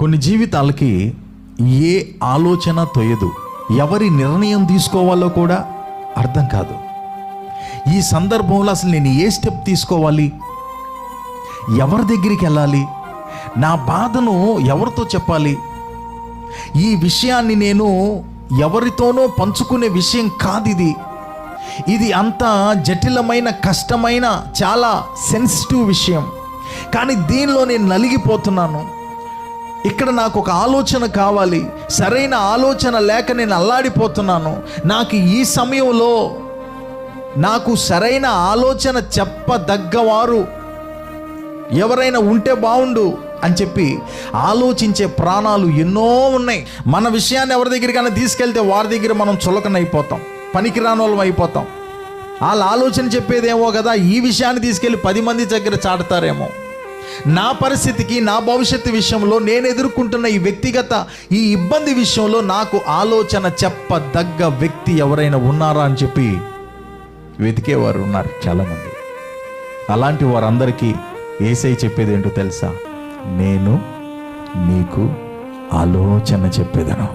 కొన్ని జీవితాలకి ఏ ఆలోచన తొయ్యదు, ఎవరి నిర్ణయం తీసుకోవాలో కూడా అర్థం కాదు. ఈ సందర్భంలో అసలు నేను ఏ స్టెప్ తీసుకోవాలి, ఎవరి దగ్గరికి వెళ్ళాలి, నా బాధను ఎవరితో చెప్పాలి, ఈ విషయాన్ని నేను ఎవరితోనో పంచుకునే విషయం కాదు ఇది అంత జటిలమైన, కష్టమైన, చాలా సెన్సిటివ్ విషయం. కానీ దీనిలో నేను నలిగిపోతున్నాను. ఇక్కడ నాకు ఒక ఆలోచన కావాలి, సరైన ఆలోచన లేక నేను అల్లాడిపోతున్నాను. నాకు ఈ సమయంలో నాకు సరైన ఆలోచన చెప్పదగ్గవారు ఎవరైనా ఉంటే బాగుండు అని చెప్పి ఆలోచించే ప్రాణాలు ఎన్నో ఉన్నాయి. మన విషయాన్ని ఎవరి దగ్గరికైనా తీసుకెళ్తే వారి దగ్గర మనం చులకనైపోతాం, పనికిరాని వాళ్ళం అయిపోతాం. వాళ్ళ ఆలోచన చెప్పేదేమో కదా, ఈ విషయాన్ని తీసుకెళ్ళి 10 మంది దగ్గర చాటుతారేమో. నా పరిస్థితికి, నా భవిష్యత్తు విషయంలో, నేను ఎదుర్కొంటున్న ఈ వ్యక్తిగత ఈ ఇబ్బంది విషయంలో నాకు ఆలోచన చెప్పదగ్గ వ్యక్తి ఎవరైనా ఉన్నారా అని చెప్పి వెతికేవారు ఉన్నారు చాలామంది. అలాంటి వారందరికీ యేసయ్య చెప్పేది ఏంటో తెలుసా? నేను నీకు ఆలోచన చెప్పేదను.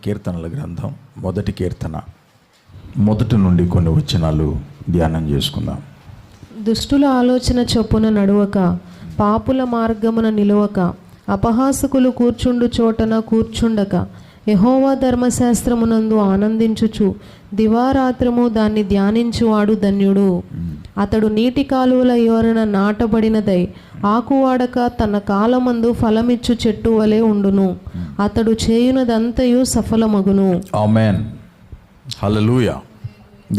కీర్తనల గ్రంథం 1వ కీర్తన 1 నుండి కొన్ని వచనాలు ధ్యానం చేసుకుందాం. దుష్టుల ఆలోచన చొప్పున నడువక, పాపుల మార్గమున నిలువక, అపహాసకులు కూర్చుండు చోటన కూర్చుండక, యెహోవా ధర్మశాస్త్రమునందు ఆనందించుచు దివారాత్రము దాన్ని ధ్యానించువాడు ధన్యుడు. అతడు నీటి కాలువల యోరన నాటబడినదై ఆకువాడక తన కాలమందు ఫలమిచ్చు చెట్టు వలె ఉండును. అతడు చేయునదంతయు సఫలమగును. ఆమేన్, హల్లెలూయా.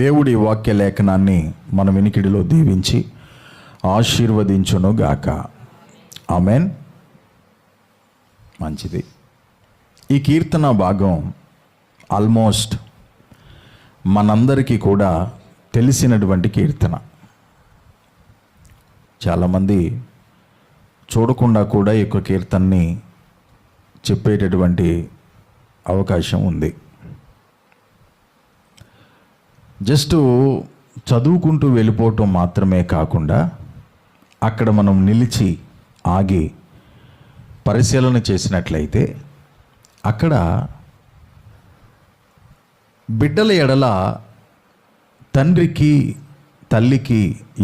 దేవుడి వాక్య లేఖనాన్ని మన వినికిడిలో దీవించి ఆశీర్వదించును గాక. ఆమేన్. మంచిది. ఈ కీర్తన భాగం ఆల్మోస్ట్ మనందరికీ కూడా తెలిసినటువంటి కీర్తన. చాలామంది చూడకుండా కూడా ఈ యొక్క కీర్తనని చెప్పేటటువంటి అవకాశం ఉంది. జస్ట్ చదువుకుంటూ వెళ్ళిపోవటం మాత్రమే కాకుండా అక్కడ మనం నిలిచి ఆగి పరిశీలన చేసినట్లయితే అక్కడ బిడ్డల ఎడల తండ్రికి తల్లికి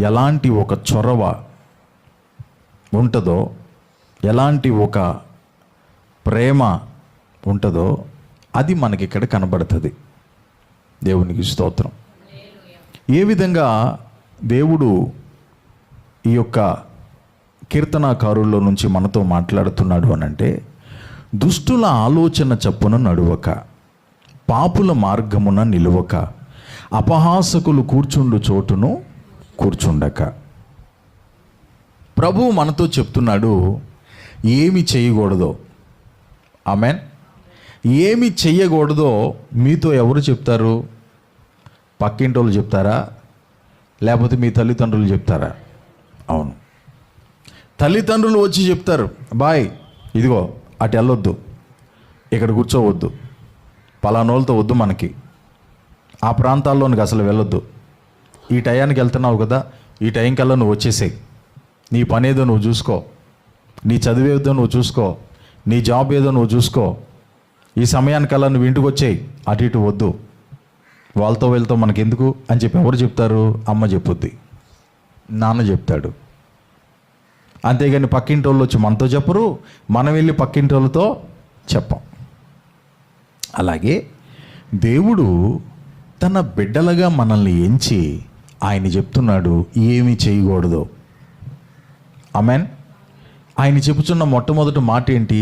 ఎలాంటి ఒక చొరవ ఉంటుందో, ఎలాంటి ఒక ప్రేమ ఉంటుందో అది మనకి ఇక్కడ కనబడుతుంది. దేవునికి స్తోత్రం. ఏ విధంగా దేవుడు ఈ యొక్క కీర్తనాకారుల్లో నుంచి మనతో మాట్లాడుతున్నాడు అనంటే, దుష్టుల ఆలోచన చప్పున నడువక, పాపుల మార్గమున నిలువక, అపహాసకులు కూర్చుండు చోటును కూర్చుండక. ప్రభువు మనతో చెప్తున్నాడు ఏమి చేయకూడదో. ఆమేన్. ఏమి చెయ్యకూడదో మీతో ఎవరు చెప్తారు? పక్కింటి వాళ్ళు చెప్తారా, లేకపోతే మీ తల్లిదండ్రులు చెప్తారా? అవును, తల్లిదండ్రులు వచ్చి చెప్తారు, బాయ్ ఇదిగో అటు వెళ్ళొద్దు, ఇక్కడ కూర్చోవద్దు, పలానోళ్ళతో వద్దు, మనకి ఆ ప్రాంతాల్లోనికి అసలు వెళ్ళొద్దు, ఈ టయానికి వెళ్తున్నావు కదా, ఈ టైం కల్లా నువ్వు వచ్చేసేయి, నీ పని ఏదో నువ్వు చూసుకో, నీ చదివేదో నువ్వు చూసుకో, నీ జాబ్ ఏదో నువ్వు చూసుకో, ఈ సమయానికల్లా నువ్వు ఇంటికి వచ్చేయి, అటు ఇటు వద్దు, వాళ్ళతో వెళ్తావు మనకెందుకు అని చెప్పి ఎవరు చెప్తారు? అమ్మ చెప్పుద్ది, నాన్న చెప్తాడు. అంతేగాని పక్కింటి వాళ్ళు వచ్చి మనతో చెప్పరు, మనం వెళ్ళి పక్కింటి వాళ్ళతో చెప్పం. అలాగే దేవుడు తన బిడ్డలుగా మనల్ని ఎంచి ఆయన చెప్తున్నాడు ఏమి చేయకూడదు. ఆమేన్. ఆయన చెప్పుచున్న మొట్టమొదటి మాట ఏంటి?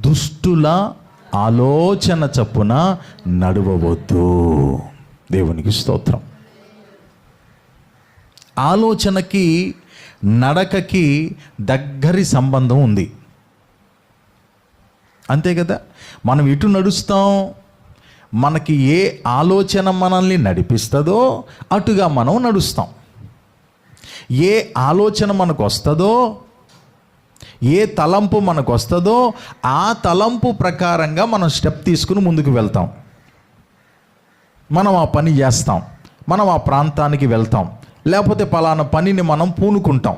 దుష్టుల ఆలోచన చప్పున నడవవద్దు. దేవునికి స్తోత్రం. ఆలోచనకి నడకకి దగ్గరి సంబంధం ఉంది, అంతే కదా. మనం ఇటు నడుస్తాం, మనకి ఏ ఆలోచన మనల్ని నడిపిస్తుందో అటుగా మనం నడుస్తాం. ఏ ఆలోచన మనకు వస్తుందో, ఏ తలంపు మనకు వస్తుందో ఆ తలంపు ప్రకారంగా మనం స్టెప్ తీసుకుని ముందుకు వెళ్తాం. మనం ఆ పని చేస్తాం, మనం ఆ ప్రాంతానికి వెళ్తాం, లేకపోతే పలానా పనిని మనం పూనుకుంటాం.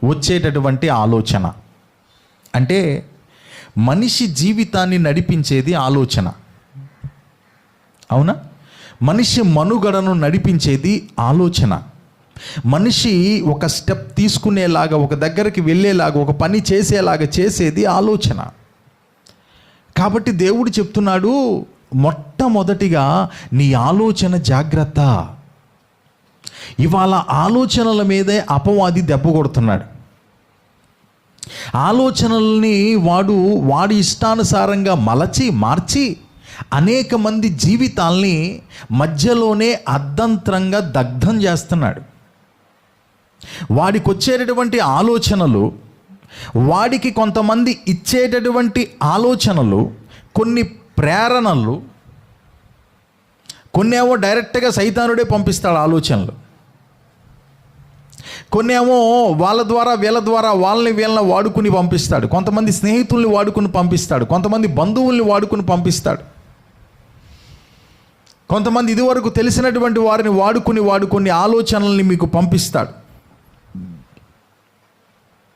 వచ్చేటటువంటి ఆలోచన అంటే మనిషి జీవితాన్ని నడిపించేది ఆలోచన, అవునా? మనిషి మనుగడను నడిపించేది ఆలోచన. మనిషి ఒక స్టెప్ తీసుకునేలాగా, ఒక దగ్గరికి వెళ్ళేలాగా, ఒక పని చేసేలాగా చేసేది ఆలోచన. కాబట్టి దేవుడు చెప్తున్నాడు, మొట్టమొదటిగా నీ ఆలోచన జాగ్రత్త. ఇవాళ ఆలోచనల మీదే అపవాది దెబ్బ కొడుతున్నాడు. ఆలోచనల్ని వాడి ఇష్టానుసారంగా మార్చి అనేక మంది జీవితాల్ని మధ్యలోనే అర్ధంతరంగా దగ్ధం చేస్తున్నాడు. వాడికి వచ్చేటటువంటి ఆలోచనలు, వాడికి కొంతమంది ఇచ్చేటటువంటి ఆలోచనలు, కొన్ని ప్రేరణలు, కొన్ని ఏమో డైరెక్ట్గా సైతానుడే పంపిస్తాడు ఆలోచనలు, కొన్ని ఏమో వాళ్ళ ద్వారా వీళ్ళ ద్వారా వీళ్ళని వాడుకుని పంపిస్తాడు, కొంతమంది స్నేహితుల్ని వాడుకుని పంపిస్తాడు, కొంతమంది బంధువుల్ని వాడుకుని పంపిస్తాడు, కొంతమంది ఇదివరకు తెలిసినటువంటి వారిని వాడుకుని ఆలోచనల్ని మీకు పంపిస్తాడు.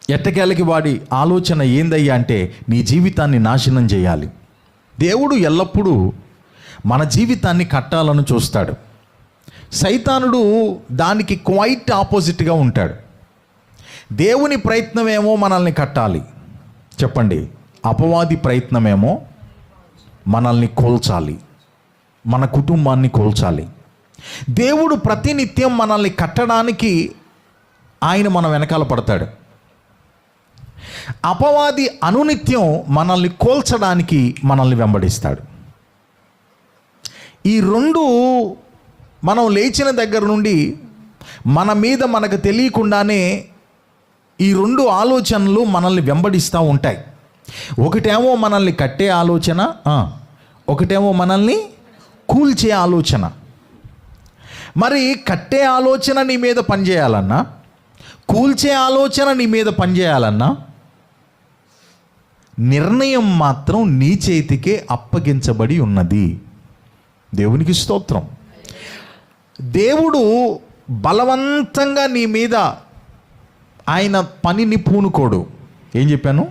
ఎట్టకేలకి వాడి ఆలోచన ఏందయ్యా అంటే నీ జీవితాన్ని నాశనం చేయాలి. దేవుడు ఎల్లప్పుడూ మన జీవితాన్ని కట్టాలని చూస్తాడు. సైతానుడు దానికి క్వైట్ ఆపోజిట్గా ఉంటాడు. దేవుని ప్రయత్నమేమో మనల్ని కట్టాలి, చెప్పండి. అపవాది ప్రయత్నమేమో మనల్ని కోల్చాలి, మన కుటుంబాన్ని కోల్చాలి. దేవుడు ప్రతినిత్యం మనల్ని కట్టడానికి ఆయన మన వెనకాల పడతాడు. అపవాది అనునిత్యం మనల్ని కోల్చడానికి మనల్ని వెంబడిస్తాడు. ఈ రెండు మనం లేచిన దగ్గర నుండి మన మీద మనకు తెలియకుండానే ఈ రెండు ఆలోచనలు మనల్ని వెంబడిస్తూ ఉంటాయి. ఒకటేమో మనల్ని కట్టే ఆలోచన, ఒకటేమో మనల్ని కూల్చే ఆలోచన. మరి కట్టే ఆలోచన నీ మీద పనిచేయాలన్నా, కూల్చే ఆలోచన నీ మీద పనిచేయాలన్నా నిర్ణయం మాత్రం నీ చేతికే అప్పగించబడి ఉన్నది. దేవునికి స్తోత్రం. దేవుడు బలవంతంగా నీ మీద ఆయన పనిని పూనుకోడు. ఏం చెప్పాను?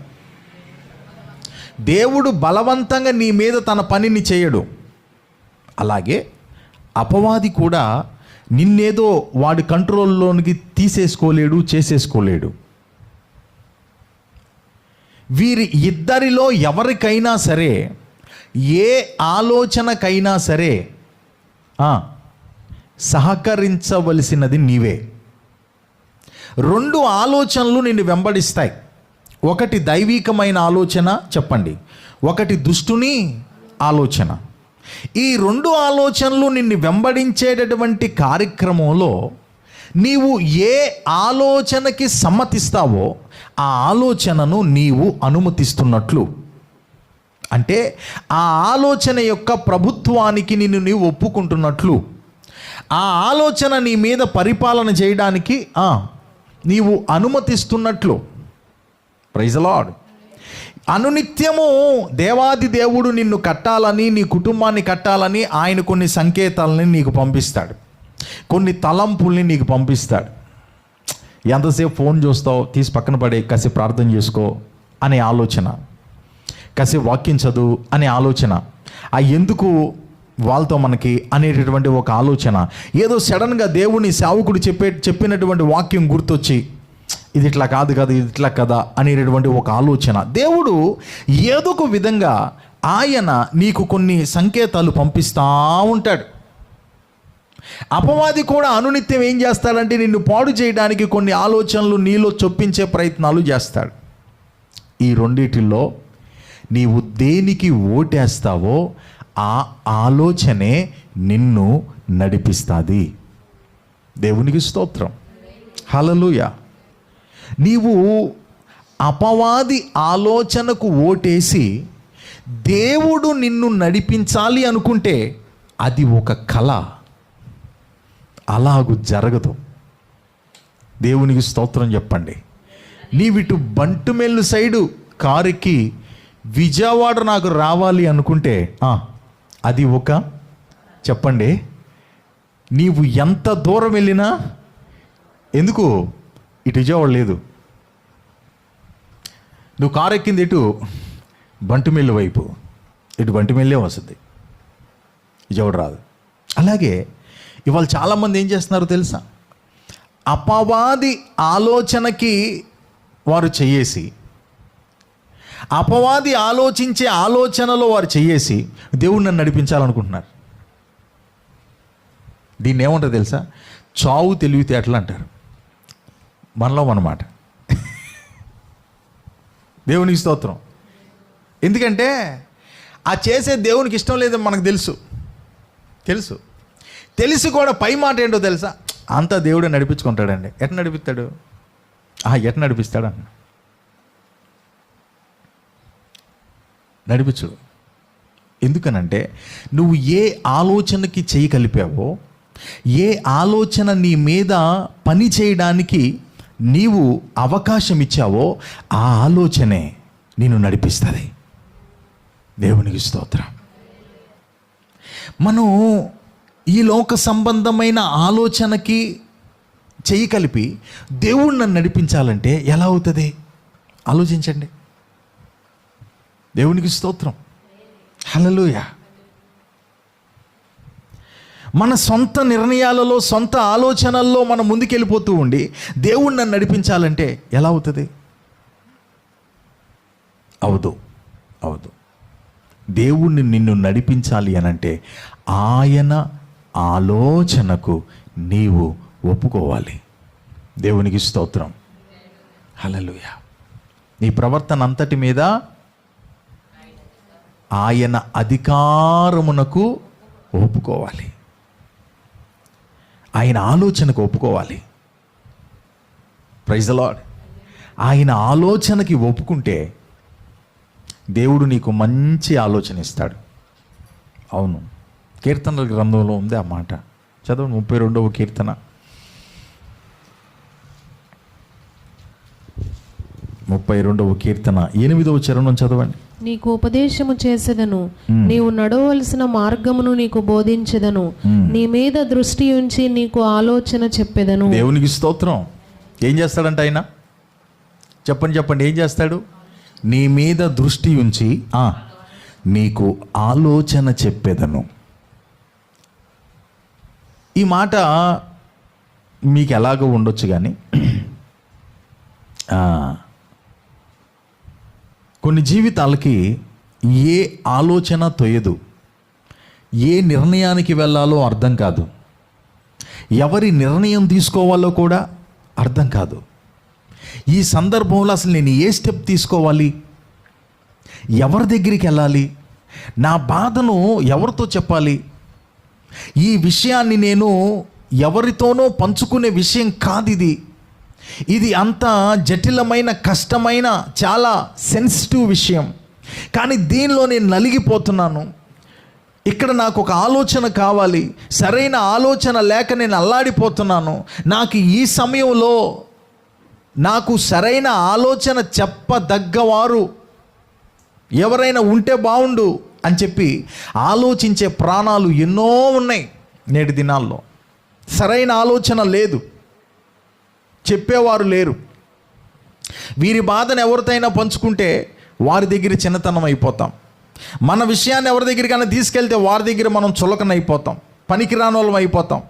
దేవుడు బలవంతంగా నీ మీద తన పనిని చేయడు. అలాగే అపవాది కూడా నిన్నేదో వాడి కంట్రోల్లోనికి తీసేసుకోలేడు, చేసేసుకోలేడు. వీరి ఇద్దరిలో ఎవరికైనా సరే, ఏ ఆలోచనకైనా సరే సహకరించవలసినది నీవే. రెండు ఆలోచనలు నిన్ను వెంబడిస్తాయి. ఒకటి దైవికమైన ఆలోచన, చెప్పండి, ఒకటి దుష్టుని ఆలోచన. ఈ రెండు ఆలోచనలు నిన్ను వెంబడించేటటువంటి కార్యక్రమంలో నీవు ఏ ఆలోచనకి సమ్మతిస్తావో ఆ ఆలోచనను నీవు అనుమతిస్తున్నట్లు. అంటే ఆ ఆలోచన యొక్క ప్రభుత్వానికి నిన్ను నీవు ఒప్పుకుంటున్నట్లు. ఆ ఆలోచన నీ మీద పరిపాలన చేయడానికి నీవు అనుమతిస్తున్నట్లు. Praise the Lord. అనునిత్యము దేవాది దేవుడు నిన్ను కట్టాలని, నీ కుటుంబాన్ని కట్టాలని ఆయన కొన్ని సంకేతాలని నీకు పంపిస్తాడు, కొన్ని తలంపుల్ని నీకు పంపిస్తాడు. ఎంతసేపు ఫోన్ చూస్తావు, తీసి పక్కన పడే, కాసేపు ప్రార్థన చేసుకో అనే ఆలోచన, కాసేపు వాక్యం చదువు అనే ఆలోచన, ఎందుకు వాళ్ళతో మనకి అనేటటువంటి ఒక ఆలోచన, ఏదో సడన్గా దేవుని సేవకుడు చెప్పినటువంటి వాక్యం గుర్తొచ్చి ఇది ఇట్లా కాదు కదా, ఇది ఇట్లా కదా అనేటటువంటి ఒక ఆలోచన. దేవుడు ఏదో ఒక విధంగా ఆయన నీకు కొన్ని సంకేతాలు పంపిస్తూ ఉంటాడు. అపవాది కూడా అనునిత్యం ఏం చేస్తాడంటే నిన్ను పాడు చేయడానికి కొన్ని ఆలోచనలు నీలో చొప్పించే ప్రయత్నాలు చేస్తాడు. ఈ రెండిటిల్లో నీవు దేనికి ఓటేస్తావో ఆ ఆలోచనే నిన్ను నడిపిస్తుంది. దేవునికి స్తోత్రం. హల్లెలూయా. నీవు అపవాది ఆలోచనకు ఓటేసి దేవుడు నిన్ను నడిపించాలి అనుకుంటే అది ఒక కళ, అలాగూ జరగదు. దేవునికి స్తోత్రం చెప్పండి. నీవిటు బంటుమెల్లు సైడు కారుకి విజయవాడ నాకు రావాలి అనుకుంటే అది ఒక, చెప్పండి, నీవు ఎంత దూరం వెళ్ళినా ఎందుకు? ఇటు విజయవాడ లేదు. నువ్వు కారు ఎక్కింది ఇటు బంటిమిల్లి వైపు, ఇటు బంటిమిల్లే వస్తుంది, విజయవాడ రాదు. అలాగే ఇవాళ చాలామంది ఏం చేస్తున్నారో తెలుసా? అపవాది ఆలోచనకి వారు చెయ్యేసి, అపవాది ఆలోచించే ఆలోచనలో వారు చెయ్యేసి దేవుడు నన్ను నడిపించాలనుకుంటున్నారు. దీన్ని ఏమంటారు తెలుసా? చావు తెలివితేటలు అంటారు. మనలో అన్నమాట. దేవునికి స్తోత్రం. ఎందుకంటే ఆ చేసే దేవునికి ఇష్టం లేదని మనకు తెలిసి కూడా పై మాట ఏంటో తెలుసా? అంతా దేవుడే నడిపించుకుంటాడండి. ఎట్లా నడిపిస్తాడు? ఎట్లా నడిపిస్తాడు అన్న నడిపించుడు. ఎందుకనంటే నువ్వు ఏ ఆలోచనకి చేయి కలిపావో, ఏ ఆలోచన నీ మీద పని చేయడానికి నీవు అవకాశం ఇచ్చావో ఆ ఆలోచనే నిన్ను నడిపిస్తుంది. దేవునికి స్తోత్రం. మనం ఈ లోక సంబంధమైన ఆలోచనకి చెయ్యి కలిపి దేవుడు నన్ను నడిపించాలంటే ఎలా అవుతుంది? ఆలోచించండి. దేవునికి స్తోత్రం. హల్లెలూయా. మన సొంత నిర్ణయాలలో, సొంత ఆలోచనల్లో మనం ముందుకెళ్ళిపోతూ ఉండి దేవుడు నన్ను నడిపించాలంటే ఎలా అవుతుంది? అవదు. దేవుణ్ణి నిన్ను నడిపించాలి అనంటే ఆయన ఆలోచనకు నీవు ఒప్పుకోవాలి. దేవునికి స్తోత్రం. హల్లెలూయా. నీ ప్రవర్తన అంతటి మీద ఆయన అధికారమునకు ఒప్పుకోవాలి. ఆయన ఆలోచనకు ఒప్పుకోవాలి. Praise the Lord. ఆయన ఆలోచనకి ఒప్పుకుంటే దేవుడు నీకు మంచి ఆలోచన ఇస్తాడు. అవును, కీర్తనల గ్రంథంలో ఉంది ఆ మాట. చదవండి 32వ కీర్తన. 32వ కీర్తన 8వ చరణం చదవండి. నీకు ఉపదేశము చేసేదను, నీవు నడవలసిన మార్గమును నీకు బోధించెదను, నీ మీద దృష్టి ఉంచి నీకు ఆలోచన చెప్పెదను. దేవునికి స్తోత్రం. ఏం చేస్తాడంట ఆయన? చెప్పండి ఏం చేస్తాడు? నీ మీద దృష్టి ఉంచి నీకు ఆలోచన చెప్పెదను. ఈ మాట మీకు ఎలాగో ఉండొచ్చు, కానీ కొన్ని జీవితాలకి ఏ ఆలోచన తొయ్యదు, ఏ నిర్ణయానికి వెళ్ళాలో అర్థం కాదు, ఎవరి నిర్ణయం తీసుకోవాలో కూడా అర్థం కాదు. ఈ సందర్భంలో అసలు నేను ఏ స్టెప్ తీసుకోవాలి, ఎవరి దగ్గరికి వెళ్ళాలి, నా బాధను ఎవరితో చెప్పాలి, ఈ విషయాన్ని నేను ఎవరితోనో పంచుకునే విషయం కాదు ఇది అంత జటిలమైన, కష్టమైన, చాలా సెన్సిటివ్ విషయం. కానీ దీనిలో నేను నలిగిపోతున్నాను. ఇక్కడ నాకు ఒక ఆలోచన కావాలి, సరైన ఆలోచన లేక నేను అల్లాడిపోతున్నాను. నాకు ఈ సమయంలో నాకు సరైన ఆలోచన చెప్పదగ్గవారు ఎవరైనా ఉంటే బాగుండు అని చెప్పి ఆలోచించే ప్రాణాలు ఎన్నో ఉన్నాయి నేటి దినాల్లో. సరైన ఆలోచన లేదు, చెప్పేవారు లేరు. వీరి బాధను ఎవరితోనైనా పంచుకుంటే వారి దగ్గర చిన్నతనం అయిపోతాం. మన విషయాన్ని ఎవరి దగ్గరికైనా తీసుకెళ్తే వారి దగ్గర మనం చులకనైపోతాం, పనికిరాని వాళ్ళం అయిపోతాం.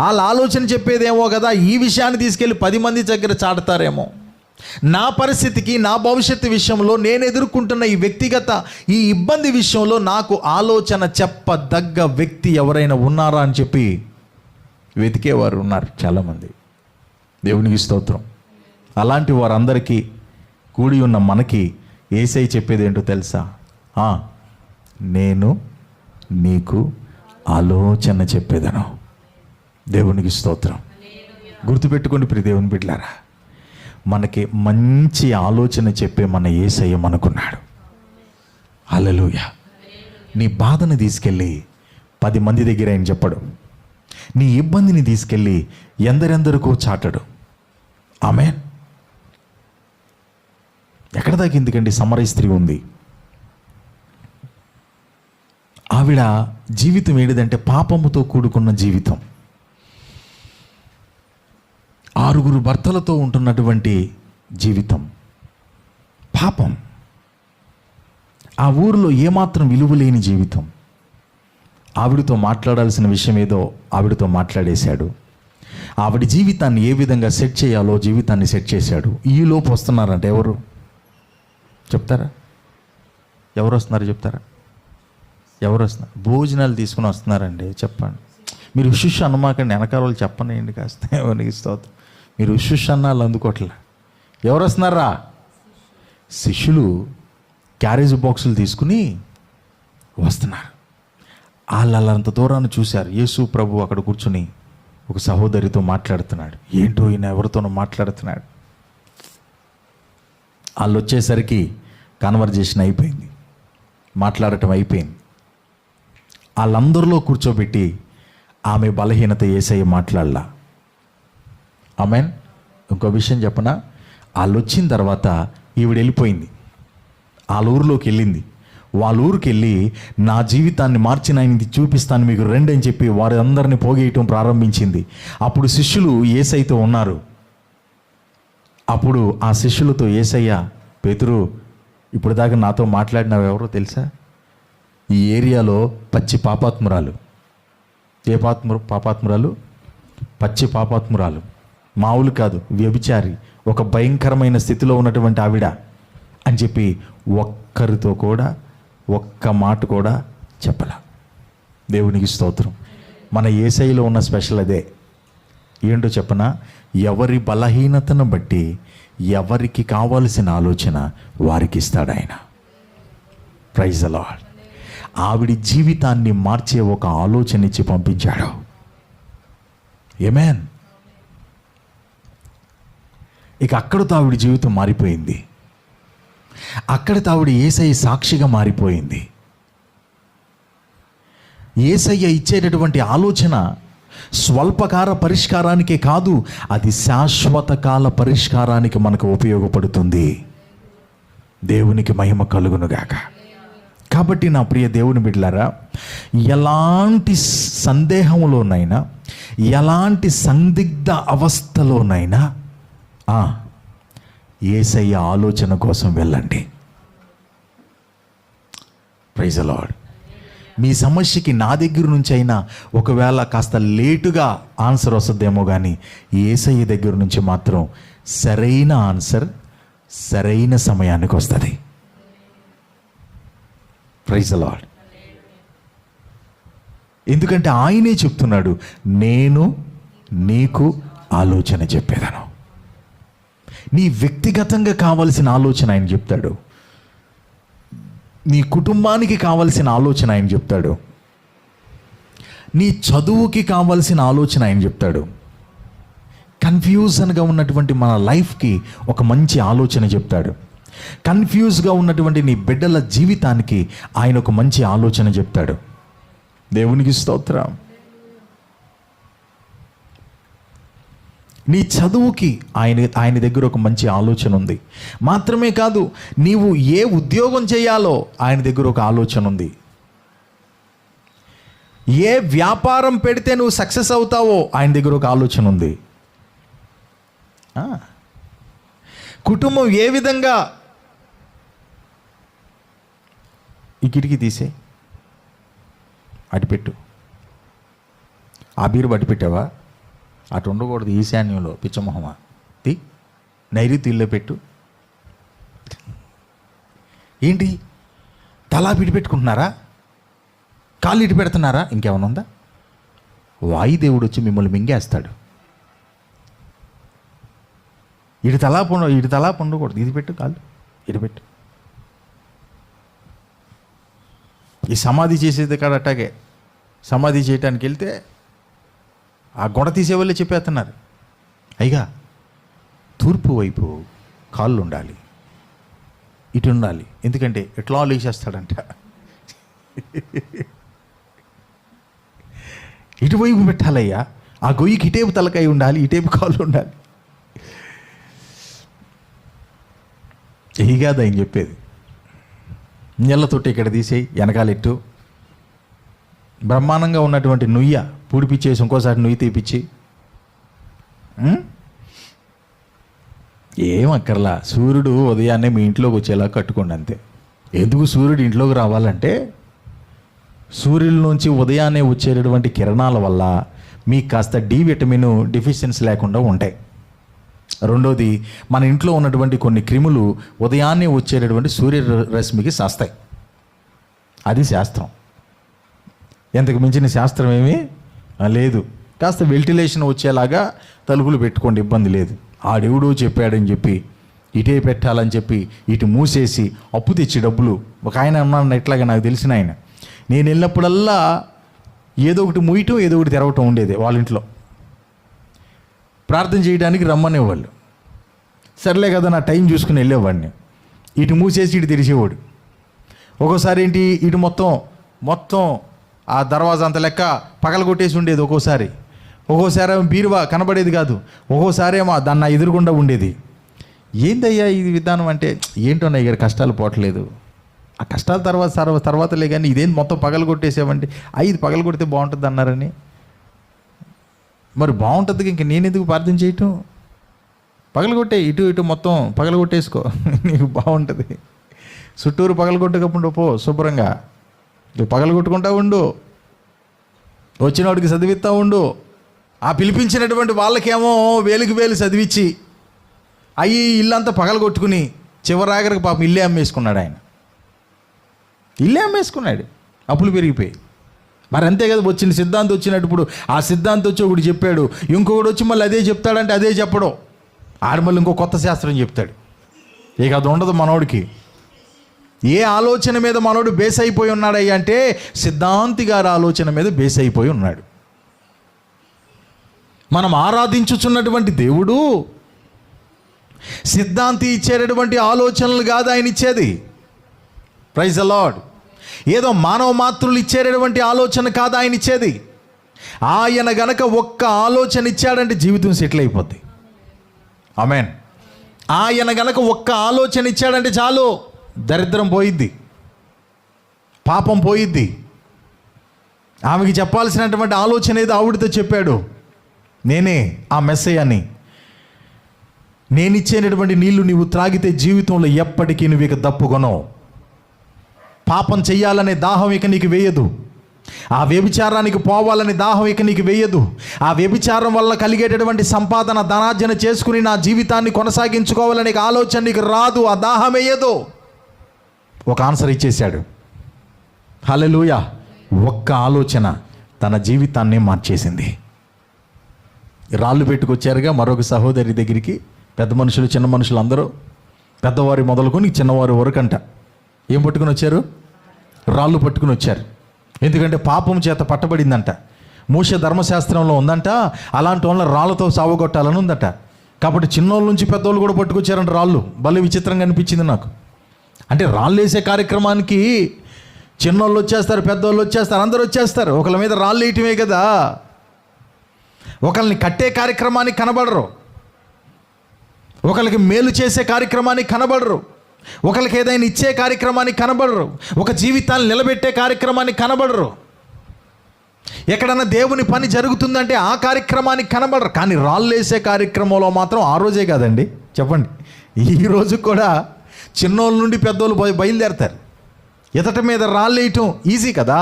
వాళ్ళ ఆలోచన చెప్పేదేమో కదా, ఈ విషయాన్ని తీసుకెళ్ళి 10 మంది దగ్గర చాటుతారేమో. నా పరిస్థితికి, నా భవిష్యత్తు విషయంలో, నేను ఎదుర్కొంటున్న ఈ వ్యక్తిగత ఈ ఇబ్బంది విషయంలో నాకు ఆలోచన చెప్పదగ్గ వ్యక్తి ఎవరైనా ఉన్నారా అని చెప్పి వెతికేవారు ఉన్నారు చాలామంది. దేవునికి స్తోత్రం. అలాంటి వారందరికీ కూడి ఉన్న మనకి యేసయ్య చెప్పేది ఏంటో తెలుసా? నేను నీకు ఆలోచన చెప్పేదను. దేవునికి స్తోత్రం. గుర్తుపెట్టుకోండి ప్రియ దేవుని బిడ్డలారా, మనకి మంచి ఆలోచన చెప్పే మన యేసయ్య మనకున్నాడు. హల్లెలూయా. నీ బాధను తీసుకెళ్ళి 10 మంది దగ్గర ఆయన చెప్పడు. నీ ఇబ్బందిని తీసుకెళ్ళి ఎందరెందరికో చాటడు. ఆమేన్. ఎక్కడ దాకా ఎందుకండి? సమరయ స్త్రీ ఉంది. ఆవిడ జీవితం ఏడిదంటే పాపముతో కూడుకున్న జీవితం. 6 భర్తలతో ఉంటున్నటువంటి జీవితం, పాపం. ఆ ఊరిలో ఏమాత్రం విలువ లేని జీవితం. ఆవిడతో మాట్లాడాల్సిన విషయం ఏదో ఆవిడతో మాట్లాడేశాడు. ఆవిడ జీవితాన్ని ఏ విధంగా సెట్ చేయాలో జీవితాన్ని సెట్ చేశాడు. ఈలోపు వస్తున్నారంట. ఎవరు చెప్తారా? ఎవరు వస్తున్నారు చెప్తారా? ఎవరు వస్తున్నారు? భోజనాలు తీసుకుని వస్తున్నారండి. చెప్పండి. మీరు ఉషుష్ అన్నమాకండి, వెనకాల వాళ్ళు చెప్పనండి కాస్త. ఎవరికి స్తోత్రం. మీరు ఉషుష్ అన్నాళ్ళు అందుకోట్లా. ఎవరు వస్తున్నారా? శిష్యులు క్యారేజ్ బాక్సులు తీసుకుని వస్తున్నారు. వాళ్ళంత దూరాన్ని చూశారు. యేసు ప్రభు అక్కడ కూర్చుని ఒక సహోదరితో మాట్లాడుతున్నాడు. ఏంటో ఈయన ఎవరితోనో మాట్లాడుతున్నాడు. వాళ్ళు వచ్చేసరికి కన్వర్జేషన్ అయిపోయింది, మాట్లాడటం అయిపోయింది. వాళ్ళందరిలో కూర్చోబెట్టి ఆమె బలహీనత యేసయ్య మాట్లాడలా. ఆమెన్. ఇంకో విషయం చెప్పనా? వాళ్ళు వచ్చిన తర్వాత ఈవిడ వెళ్ళిపోయింది, వాళ్ళ ఊరిలోకి వెళ్ళింది. వాళ్ళ ఊరికి వెళ్ళి నా జీవితాన్ని మార్చిన ఆయనది చూపిస్తాను మీకు రండి అని చెప్పి వారి అందరినీ పోగేయటం ప్రారంభించింది. అప్పుడు శిష్యులు యేసయ్యతో ఉన్నారు. అప్పుడు ఆ శిష్యులతో యేసయ్య, పేతురు, ఇప్పుడు దాకా నాతో మాట్లాడినవి ఎవరో తెలుసా? ఈ ఏరియాలో పచ్చి పాపాత్మురాలు. ఏ పాపాత్మురాలు? పచ్చి పాపాత్మురాలు. మామూలు కాదు, వ్యభిచారి, ఒక భయంకరమైన స్థితిలో ఉన్నటువంటి ఆవిడ అని చెప్పి ఒక్కరితో కూడా ఒక్క మాట కూడా చెప్పలా. దేవునికి స్తోత్రం. మన యేసయ్యలో ఉన్న స్పెషల్ అదే. ఏంటో చెప్పనా? ఎవరి బలహీనతను బట్టి ఎవరికి కావాల్సిన ఆలోచన వారికి ఇస్తాడు ఆయన. Praise the Lord. ఆవిడ జీవితాన్ని మార్చే ఒక ఆలోచన ఇచ్చి పంపించాడు. ఆమేన్. ఇక అక్కడితో ఆవిడ జీవితం మారిపోయింది. అక్కడితో ఆవిడ యేసయ్య సాక్షిగా మారిపోయింది. యేసయ్య ఇచ్చేటటువంటి ఆలోచన స్వల్పకాల పరిష్కారానికే కాదు, అది శాశ్వత కాల పరిష్కారానికి మనకు ఉపయోగపడుతుంది. దేవునికి మహిమ కలుగునుగాక. కాబట్టి నా ప్రియ దేవుని బిడ్డలారా, ఎలాంటి సందేహంలోనైనా, ఎలాంటి సందిగ్ధ అవస్థలోనైనా యేసయ్య ఆలోచన కోసం వెళ్ళండి. Praise the lord. మీ సమస్యకి నా దగ్గర నుంచి అయినా ఒకవేళ కాస్త లేటుగా ఆన్సర్ వస్తుందేమో కానీ యేసయ్య దగ్గర నుంచి మాత్రం సరైన ఆన్సర్ సరైన సమయానికి వస్తుంది. Praise the Lord. ఎందుకంటే ఆయనే చెప్తున్నాడు, నేను నీకు ఆలోచన చెప్పేదను. నీ వ్యక్తిగతంగా కావలసిన ఆలోచన ఆయన చెప్తాడు. నీ కుటుంబానికి కావలసిన ఆలోచన ఆయన చెప్తాడు. నీ చదువుకి కావలసిన ఆలోచన ఆయన చెప్తాడు. కన్ఫ్యూజన్గా ఉన్నటువంటి మన లైఫ్కి ఒక మంచి ఆలోచన చెప్తాడు. కన్ఫ్యూజ్గా ఉన్నటువంటి నీ బిడ్డల జీవితానికి ఆయన ఒక మంచి ఆలోచన చెప్తాడు. దేవునికి స్తోత్రం. నీ చదువుకి ఆయన దగ్గర ఒక మంచి ఆలోచన ఉంది. మాత్రమే కాదు, నీవు ఏ ఉద్యోగం చేయాలో ఆయన దగ్గర ఒక ఆలోచన ఉంది. ఏ వ్యాపారం పెడితే నువ్వు సక్సెస్ అవుతావో ఆయన దగ్గర ఒక ఆలోచన ఉంది. కుటుంబం ఏ విధంగా, ఈ కిటికీ తీసే అటుపెట్టు, ఆ బీరు అటుపెట్టావా, అటు ఉండకూడదు, ఈశాన్యంలో పిచ్చమొహమా, నైరుతి ఇల్లు పెట్టు. ఏంటి తలా పిడి పెట్టుకుంటున్నారా? కాళ్ళు ఇటు పెడుతున్నారా? ఇంకేమైనా ఉందా? వాయుదేవుడు వచ్చి మిమ్మల్ని మింగేస్తాడు. ఇటు తలా పండకూడదు, ఇది పెట్టు, కాళ్ళు ఇటు పెట్టు. ఈ సమాధి చేసేది కాదు. అట్టాగే సమాధి చేయటానికి వెళ్తే ఆ గొడ తీసేవాళ్ళే చెప్పేస్తున్నారు, అయ్యా తూర్పు వైపు కాళ్ళు ఉండాలి, ఇటు ఉండాలి, ఎందుకంటే ఎట్లా లేచేస్తాడంట. ఇటువైపు పెట్టాలయ్యా, ఆ గొయ్యికి ఇటేపు తలకాయ ఉండాలి, ఇటేపు కాళ్ళు ఉండాలి. ఇది కాదు ఆయన చెప్పేది. నీళ్ళతోటి ఇక్కడ తీసేయి, వెనకాలెట్టు, బ్రహ్మాండంగా ఉన్నటువంటి నుయ్య పూడిపిచ్చేసి ఇంకోసారి నుయ్యి తీపిచ్చి ఏం అక్కర్లా, సూర్యుడు ఉదయాన్నే మీ ఇంట్లోకి వచ్చేలా కట్టుకోండి అంతే. ఎందుకు సూర్యుడు ఇంట్లోకి రావాలంటే సూర్యుల నుంచి ఉదయాన్నే వచ్చేటటువంటి కిరణాల వల్ల మీకు కాస్త డి విటమిన్ డెఫిషియన్సీ లేకుండా ఉంటాయి. రెండోది, మన ఇంట్లో ఉన్నటువంటి కొన్ని క్రిములు ఉదయాన్నే వచ్చేటటువంటి సూర్యరశ్మికి శాస్తాయి. అది శాస్త్రం. ఎంతకు మించిన శాస్త్రం ఏమీ లేదు. కాస్త వెంటిలేషన్ వచ్చేలాగా తలుపులు పెట్టుకోండి, ఇబ్బంది లేదు. ఆడెవడో చెప్పాడని చెప్పి ఇటే పెట్టాలని చెప్పి ఇటు మూసేసి అప్పు తెచ్చి డబ్బులు, ఒక ఆయన ఉన్నాను ఇట్లాగా నాకు తెలిసిన ఆయన, నేను వెళ్ళినప్పుడల్లా ఏదో ఒకటి మూయటం ఏదో ఒకటి తెరవటం ఉండేది వాళ్ళ ఇంట్లో. ప్రార్థన చేయడానికి రమ్మనేవాళ్ళు. సర్లే కదా నా టైం చూసుకుని వెళ్ళేవాడిని. ఇటు మూసేసి ఇటు తెరిచేవాడు. ఒక్కోసారి ఏంటి, ఇటు మొత్తం ఆ దర్వాజా అంత లెక్క పగలగొట్టేసి ఉండేది. ఒక్కోసారి ఏమో బీరువా కనబడేది కాదు. ఒక్కోసారి ఏమో దాన్ని నా ఎదురుగుండా ఉండేది. ఏందయ్యా ఇది విధానం అంటే, ఏంటో నా ఇక్కడ కష్టాలు పోవట్లేదు. ఆ కష్టాల తర్వాతలే కానీ ఇదేం మొత్తం పగలగొట్టేసామంటే, ఇది పగలగొడితే బాగుంటుంది అన్నారని. మరి బాగుంటుంది, ఇంక నేను ఎందుకు ప్రార్థన చేయటం? పగలగొట్టే, ఇటు మొత్తం పగలగొట్టేసుకో, నీకు బాగుంటుంది. చుట్టూరు పగలగొట్టకుండా పో, శుభ్రంగా పగలగొట్టుకుంటా ఉండు, వచ్చినవాడికి చదివిస్తూ ఉండు. ఆ పిలిపించినటువంటి వాళ్ళకేమో వేలుకి వేలు చదివించి ఇల్లంతా పగలగొట్టుకుని చివరాగరికి పాపం ఇల్లే అమ్మేసుకున్నాడు. ఆయన ఇల్లే అమ్మేసుకున్నాడు, అప్పులు పెరిగిపోయి. మరి అంతే కదా, వచ్చిన సిద్ధాంతం వచ్చినప్పుడు ఆ సిద్ధాంతం వచ్చి ఒకటి చెప్పాడు, ఇంకొకటి వచ్చి మళ్ళీ అదే చెప్తాడంటే అదే చెప్పడం, ఆడు మళ్ళీ ఇంకో కొత్త శాస్త్రం చెప్తాడు. ఇక అది ఉండదు మనోడికి. ఏ ఆలోచన మీద మనోడు బేస్ అయిపోయి ఉన్నాడయ్యా అంటే సిద్ధాంతి గారి ఆలోచన మీద బేస్ అయిపోయి ఉన్నాడు. మనం ఆరాధించుచున్నటువంటి దేవుడు సిద్ధాంతి ఇచ్చేటటువంటి ఆలోచనలు కాదు ఆయన ఇచ్చేది. Praise the Lord. ఏదో మానవ మాతృలు ఇచ్చేటటువంటి ఆలోచన కాదు ఆయన ఇచ్చేది. ఆయన గనక ఒక్క ఆలోచన ఇచ్చాడంటే జీవితం సెటిల్ అయిపోద్ది. ఆమేన్. ఆయన గనక ఒక్క ఆలోచన ఇచ్చాడంటే చాలు, దరిద్రం పోయిద్ది, పాపం పోయిద్ది. ఆమెకి చెప్పాల్సినటువంటి ఆలోచన ఏదో ఆవిడతో చెప్పాడు, నేనే ఆ మెస్సయ్యని, నేనిచ్చేటటువంటి నీళ్లు నీవు త్రాగితే జీవితంలో ఎప్పటికీ నువ్వు ఇక దప్పుకొనవు. పాపం చెయ్యాలనే దాహం ఇక నీకు వేయదు. ఆ వ్యభిచారానికి పోవాలనే దాహం ఇక నీకు వేయదు. ఆ వ్యభిచారం వల్ల కలిగేటటువంటి సంపాదన ధనార్జన చేసుకుని నా జీవితాన్ని కొనసాగించుకోవాలనే ఆలోచన నీకు రాదు, ఆ దాహం వేయదు. ఒక ఆన్సర్ ఇచ్చేశాడు. హల్లెలూయా. ఒక్క ఆలోచన తన జీవితాన్నే మార్చేసింది. రాళ్ళు పెట్టుకొచ్చారుగా మరొక సహోదరి దగ్గరికి, పెద్ద మనుషులు చిన్న మనుషులు అందరూ, పెద్దవారి మొదలుకొని చిన్నవారి వరకంట. ఏం పట్టుకుని వచ్చారు? రాళ్ళు పట్టుకుని వచ్చారు. ఎందుకంటే పాపం చేత పట్టబడిందంట. మోషే ధర్మశాస్త్రంలో ఉందంట, అలాంటి వాళ్ళ రాళ్ళతో సావగొట్టాలని ఉందట. కాబట్టి చిన్నోళ్ళ నుంచి పెద్దోళ్ళు కూడా పట్టుకొచ్చారంట రాళ్ళు. భలే విచిత్రంగా అనిపించింది నాకు. అంటే రాళ్ళు వేసే కార్యక్రమానికి చిన్నోళ్ళు వచ్చేస్తారు, పెద్దోళ్ళు వచ్చేస్తారు, అందరూ వచ్చేస్తారు. ఒకళ్ళ మీద రాళ్ళు వేయటమే కదా. ఒకళ్ళని కట్టే కార్యక్రమానికి కనబడరు, ఒకళ్ళకి మేలు చేసే కార్యక్రమానికి కనబడరు, ఒకళ్ళకి ఏదైనా ఇచ్చే కార్యక్రమానికి కనబడరు, ఒక జీవితాన్ని నిలబెట్టే కార్యక్రమానికి కనబడరు. ఎక్కడన్నా దేవుని పని జరుగుతుందంటే ఆ కార్యక్రమానికి కనబడరు. కానీ రాళ్ళు వేసే కార్యక్రమంలో మాత్రం ఆ రోజే కాదండి, చెప్పండి, ఈరోజు కూడా చిన్నోళ్ళ నుండి పెద్దోళ్ళు బయలుదేరతారు. ఎదట మీద రాళ్ళు వేయటం ఈజీ కదా.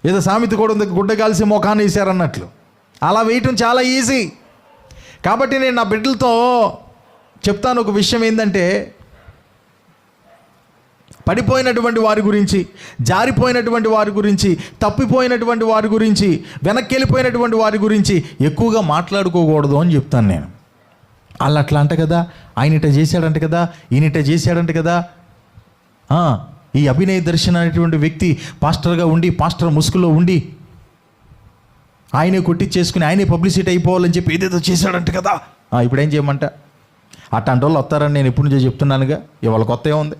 ఏదో సామెత కూడా ఉంది, గుడ్డ కాల్సి మొఖాన్ని వేసారన్నట్లు. అలా వేయటం చాలా ఈజీ. కాబట్టి నేను నా బిడ్డలతో చెప్తాను ఒక విషయం ఏంటంటే, పడిపోయినటువంటి వారి గురించి, జారిపోయినటువంటి వారి గురించి, తప్పిపోయినటువంటి వారి గురించి, వెనక్కి వెళ్ళిపోయినటువంటి వారి గురించి ఎక్కువగా మాట్లాడుకోకూడదు అని చెప్తాను నేను. వాళ్ళు అట్లా అంట కదా, ఆయన ఇట్లా చేశాడంట కదా, ఈయన ఇట్లా చేశాడంట కదా. ఈ అభినయ దర్శన్ అనేటువంటి వ్యక్తి పాస్టర్గా ఉండి, పాస్టర్ ముసుగులో ఉండి ఆయనే కొట్టించేసుకుని ఆయనే పబ్లిసిటీ అయిపోవాలని చెప్పి ఏదేదో చేశాడంట కదా. ఇప్పుడు ఏం చేయమంట? అట్లాంటి వాళ్ళు వస్తారని నేను ఎప్పటి నుంచో చెప్తున్నానుగా. ఇవాళ కొత్త ఏముంది?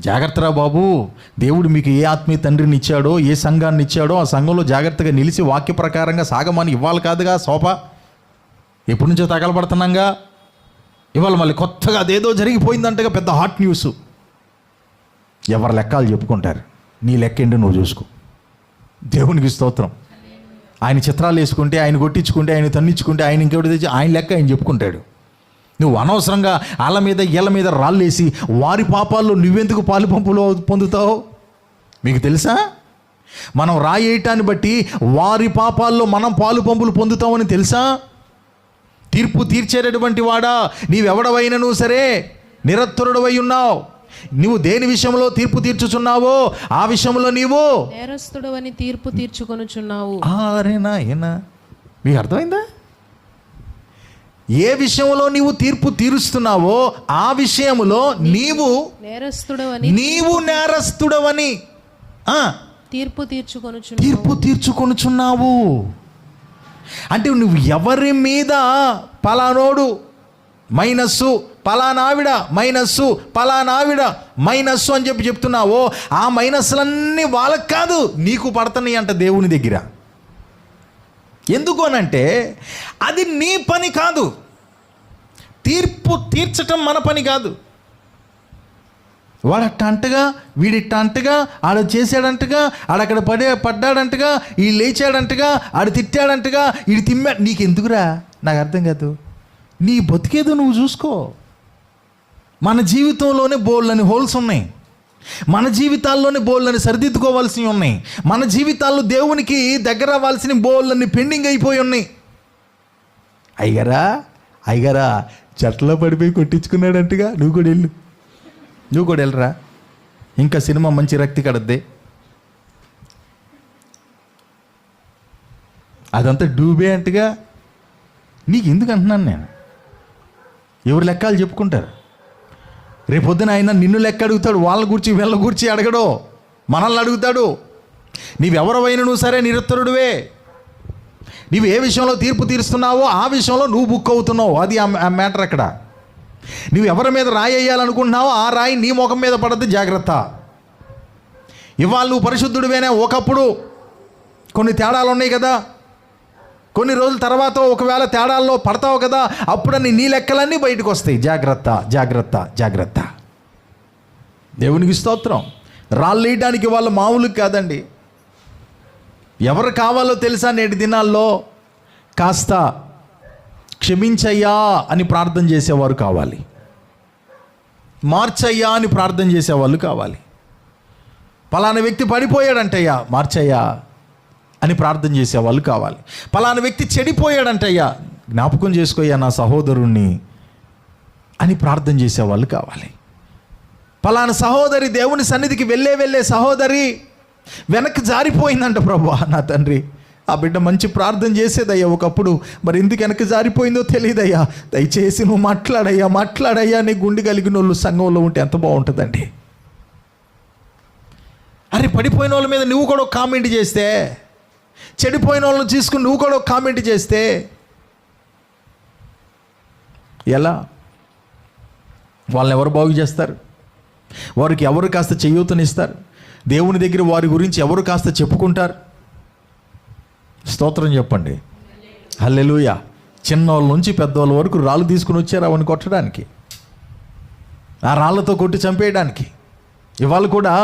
జాగ్రత్తరా బాబు. దేవుడు మీకు ఏ ఆత్మీయ తండ్రిని ఇచ్చాడో, ఏ సంఘాన్ని ఇచ్చాడో ఆ సంఘంలో జాగ్రత్తగా నిలిచి వాక్య ప్రకారంగా సాగమని ఇవ్వాలి కాదుగా సోపా. ఎప్పటి నుంచో తగలబడుతున్నాగా. ఇవాళ మళ్ళీ కొత్తగా అదేదో జరిగిపోయిందంటగా పెద్ద హాట్ న్యూస్. ఎవరి లెక్కలు చెప్పుకుంటారు. నీ లెక్క ఏంటో నువ్వు చూసుకో. దేవునికి స్తోత్రం. ఆయన చిత్రాలు వేసుకుంటే, ఆయన కొట్టించుకుంటే, ఆయన తన్నించుకుంటే, ఆయన ఇంకెవటి తెచ్చి ఆయన లెక్క ఆయన చెప్పుకుంటాడు. నువ్వు అనవసరంగా వాళ్ళ మీద వీళ్ళ మీద రాళ్ళేసి వారి పాపాల్లో నువ్వెందుకు పాలు పంపులు పొందుతావు? మీకు తెలుసా, మనం రాయేయటాన్ని బట్టి వారి పాపాల్లో మనం పాలు పంపులు పొందుతామని తెలుసా? తీర్పు తీర్చేటటువంటి వాడా, నీవెవడవైనను సరే నిరత్తరుడవై ఉన్నావు. నువ్వు దేని విషయంలో తీర్పు తీర్చుచున్నావో ఆ విషయంలో నీవు నేరస్తుడవని తీర్పు తీర్చుకొనుచున్నావు. అరేనా ఏనా, మీకు అర్థమైందా? ఏ విషయంలో నీవు తీర్పు తీరుస్తున్నావో ఆ విషయంలో నీవు నేరస్తుడవని తీర్పు తీర్చుకొనుచున్నావు. అంటే నువ్వు ఎవరి మీద పలానోడు మైనస్సు, పలానావిడ మైనస్సు, పలానావిడ మైనస్సు అని చెప్తున్నావో ఆ మైనస్లన్నీ వాళ్ళకి కాదు, నీకు పడుతున్నాయి అంట దేవుని దగ్గర. ఎందుకు అనంటే అది నీ పని కాదు. తీర్పు తీర్చటం మన పని కాదు. వాడట్ట అంటగా, వీడిట్ట అంటగా, ఆడ చేశాడంటగా, ఆడక్కడ పడ్డాడంటగా, ఈ లేచాడంటగా, ఆడు తిట్టాడంటగా, ఈడు నీకు ఎందుకురా? నాకు అర్థం కాదు. నీ బతికేదో నువ్వు చూసుకో. మన జీవితంలోనే బోల్డని హోల్స్ ఉన్నాయి. మన జీవితాల్లోనే బోల్డని సరిదిద్దుకోవాల్సినవి ఉన్నాయి. మన జీవితాల్లో దేవునికి దగ్గర అవ్వాల్సిన బోల్డని పెండింగ్ అయిపోయి ఉన్నాయి. అయ్యగారా చెట్లో పడిపోయి కొట్టించుకున్నాడంటగా, నువ్వు కూడా వెళ్ళరా. ఇంకా సినిమా మంచి రక్తి కడద్దే. అదంతా డూబే అంటగా. నీకు ఎందుకు అంటున్నాను నేను? ఎవరు లెక్కలు చెప్పుకుంటారు. రేపొద్దున ఆయన నిన్ను లెక్క అడుగుతాడు. వాళ్ళ గురించి వీళ్ళ గురించి అడగడు, మనల్ని అడుగుతాడు. నీవెవరవైనా నువ్వు సరే నిరుత్తరుడివే. నీవు ఏ విషయంలో తీర్పు తీరుస్తున్నావో ఆ విషయంలో నువ్వు బుక్ అవుతున్నావు. అది ఆ మ్యాటర్ అక్కడ. నువ్వు ఎవరి మీద రాయి వేయాలనుకుంటున్నావో ఆ రాయి నీ ముఖం మీద పడద్దు, జాగ్రత్త. ఇవాళ నువ్వు పరిశుద్ధుడివేనే, ఒకప్పుడు కొన్ని తేడాలు ఉన్నాయి కదా, కొన్ని రోజుల తర్వాత ఒకవేళ తేడాల్లో పడతావు కదా, అప్పుడని నీ లెక్కలన్నీ బయటకు వస్తాయి. జాగ్రత్త, జాగ్రత్త, జాగ్రత్త. దేవునికి స్తోత్రం. రాళ్ళు వేయడానికి వాళ్ళు మామూలు కాదండి. ఎవరు కావాలో తెలుసా? నేటి దినాల్లో కాస్త క్షమించయ్యా అని ప్రార్థన చేసేవారు కావాలి, మార్చయ్యా అని ప్రార్థన చేసేవాళ్ళు కావాలి. పలానా వ్యక్తి పడిపోయాడంటయ్యా, మార్చయ్యా అని ప్రార్థన చేసేవాళ్ళు కావాలి. పలానా వ్యక్తి చెడిపోయాడంటయ్యా, జ్ఞాపకం చేసుకోయ్యా నా సహోదరుణ్ణి అని ప్రార్థన చేసేవాళ్ళు కావాలి. పలానా సహోదరి దేవుని సన్నిధికి వెళ్ళే సహోదరి వెనక్కి జారిపోయిందంట. ప్రభువా నా తండ్రి, ఆ బిడ్డ మంచి ప్రార్థన చేసేదయ్యా ఒకప్పుడు, మరి ఎందుకు వెనక్కి జారిపోయిందో తెలియదయ్యా, దయచేసి నువ్వు మాట్లాడయ్యా నీ గుండె కలిగిన వాళ్ళు సంఘంలో ఉంటే ఎంత బాగుంటుందండి. అరే పడిపోయిన వాళ్ళ మీద నువ్వు కూడా ఒక కామెంట్ చేస్తే, చెడిపోయిన వాళ్ళని తీసుకుని నువ్వు కూడా ఒక కామెంట్ చేస్తే ఎలా? వాళ్ళని ఎవరు బాగు చేస్తారు? వారికి ఎవరు కాస్త చేయూతనిస్తారు? దేవుని దగ్గర వారి గురించి ఎవరు కాస్త చెప్పుకుంటారు? స్తోత్రం చెప్పండి. హల్లెలూయా. చిన్నవాళ్ళ నుంచి పెద్దవాళ్ళ వరకు రాళ్ళు తీసుకుని వచ్చారు అవన్నీ కొట్టడానికి, ఆ రాళ్ళతో కొట్టి చంపేయడానికి. ఇవాళ కూడా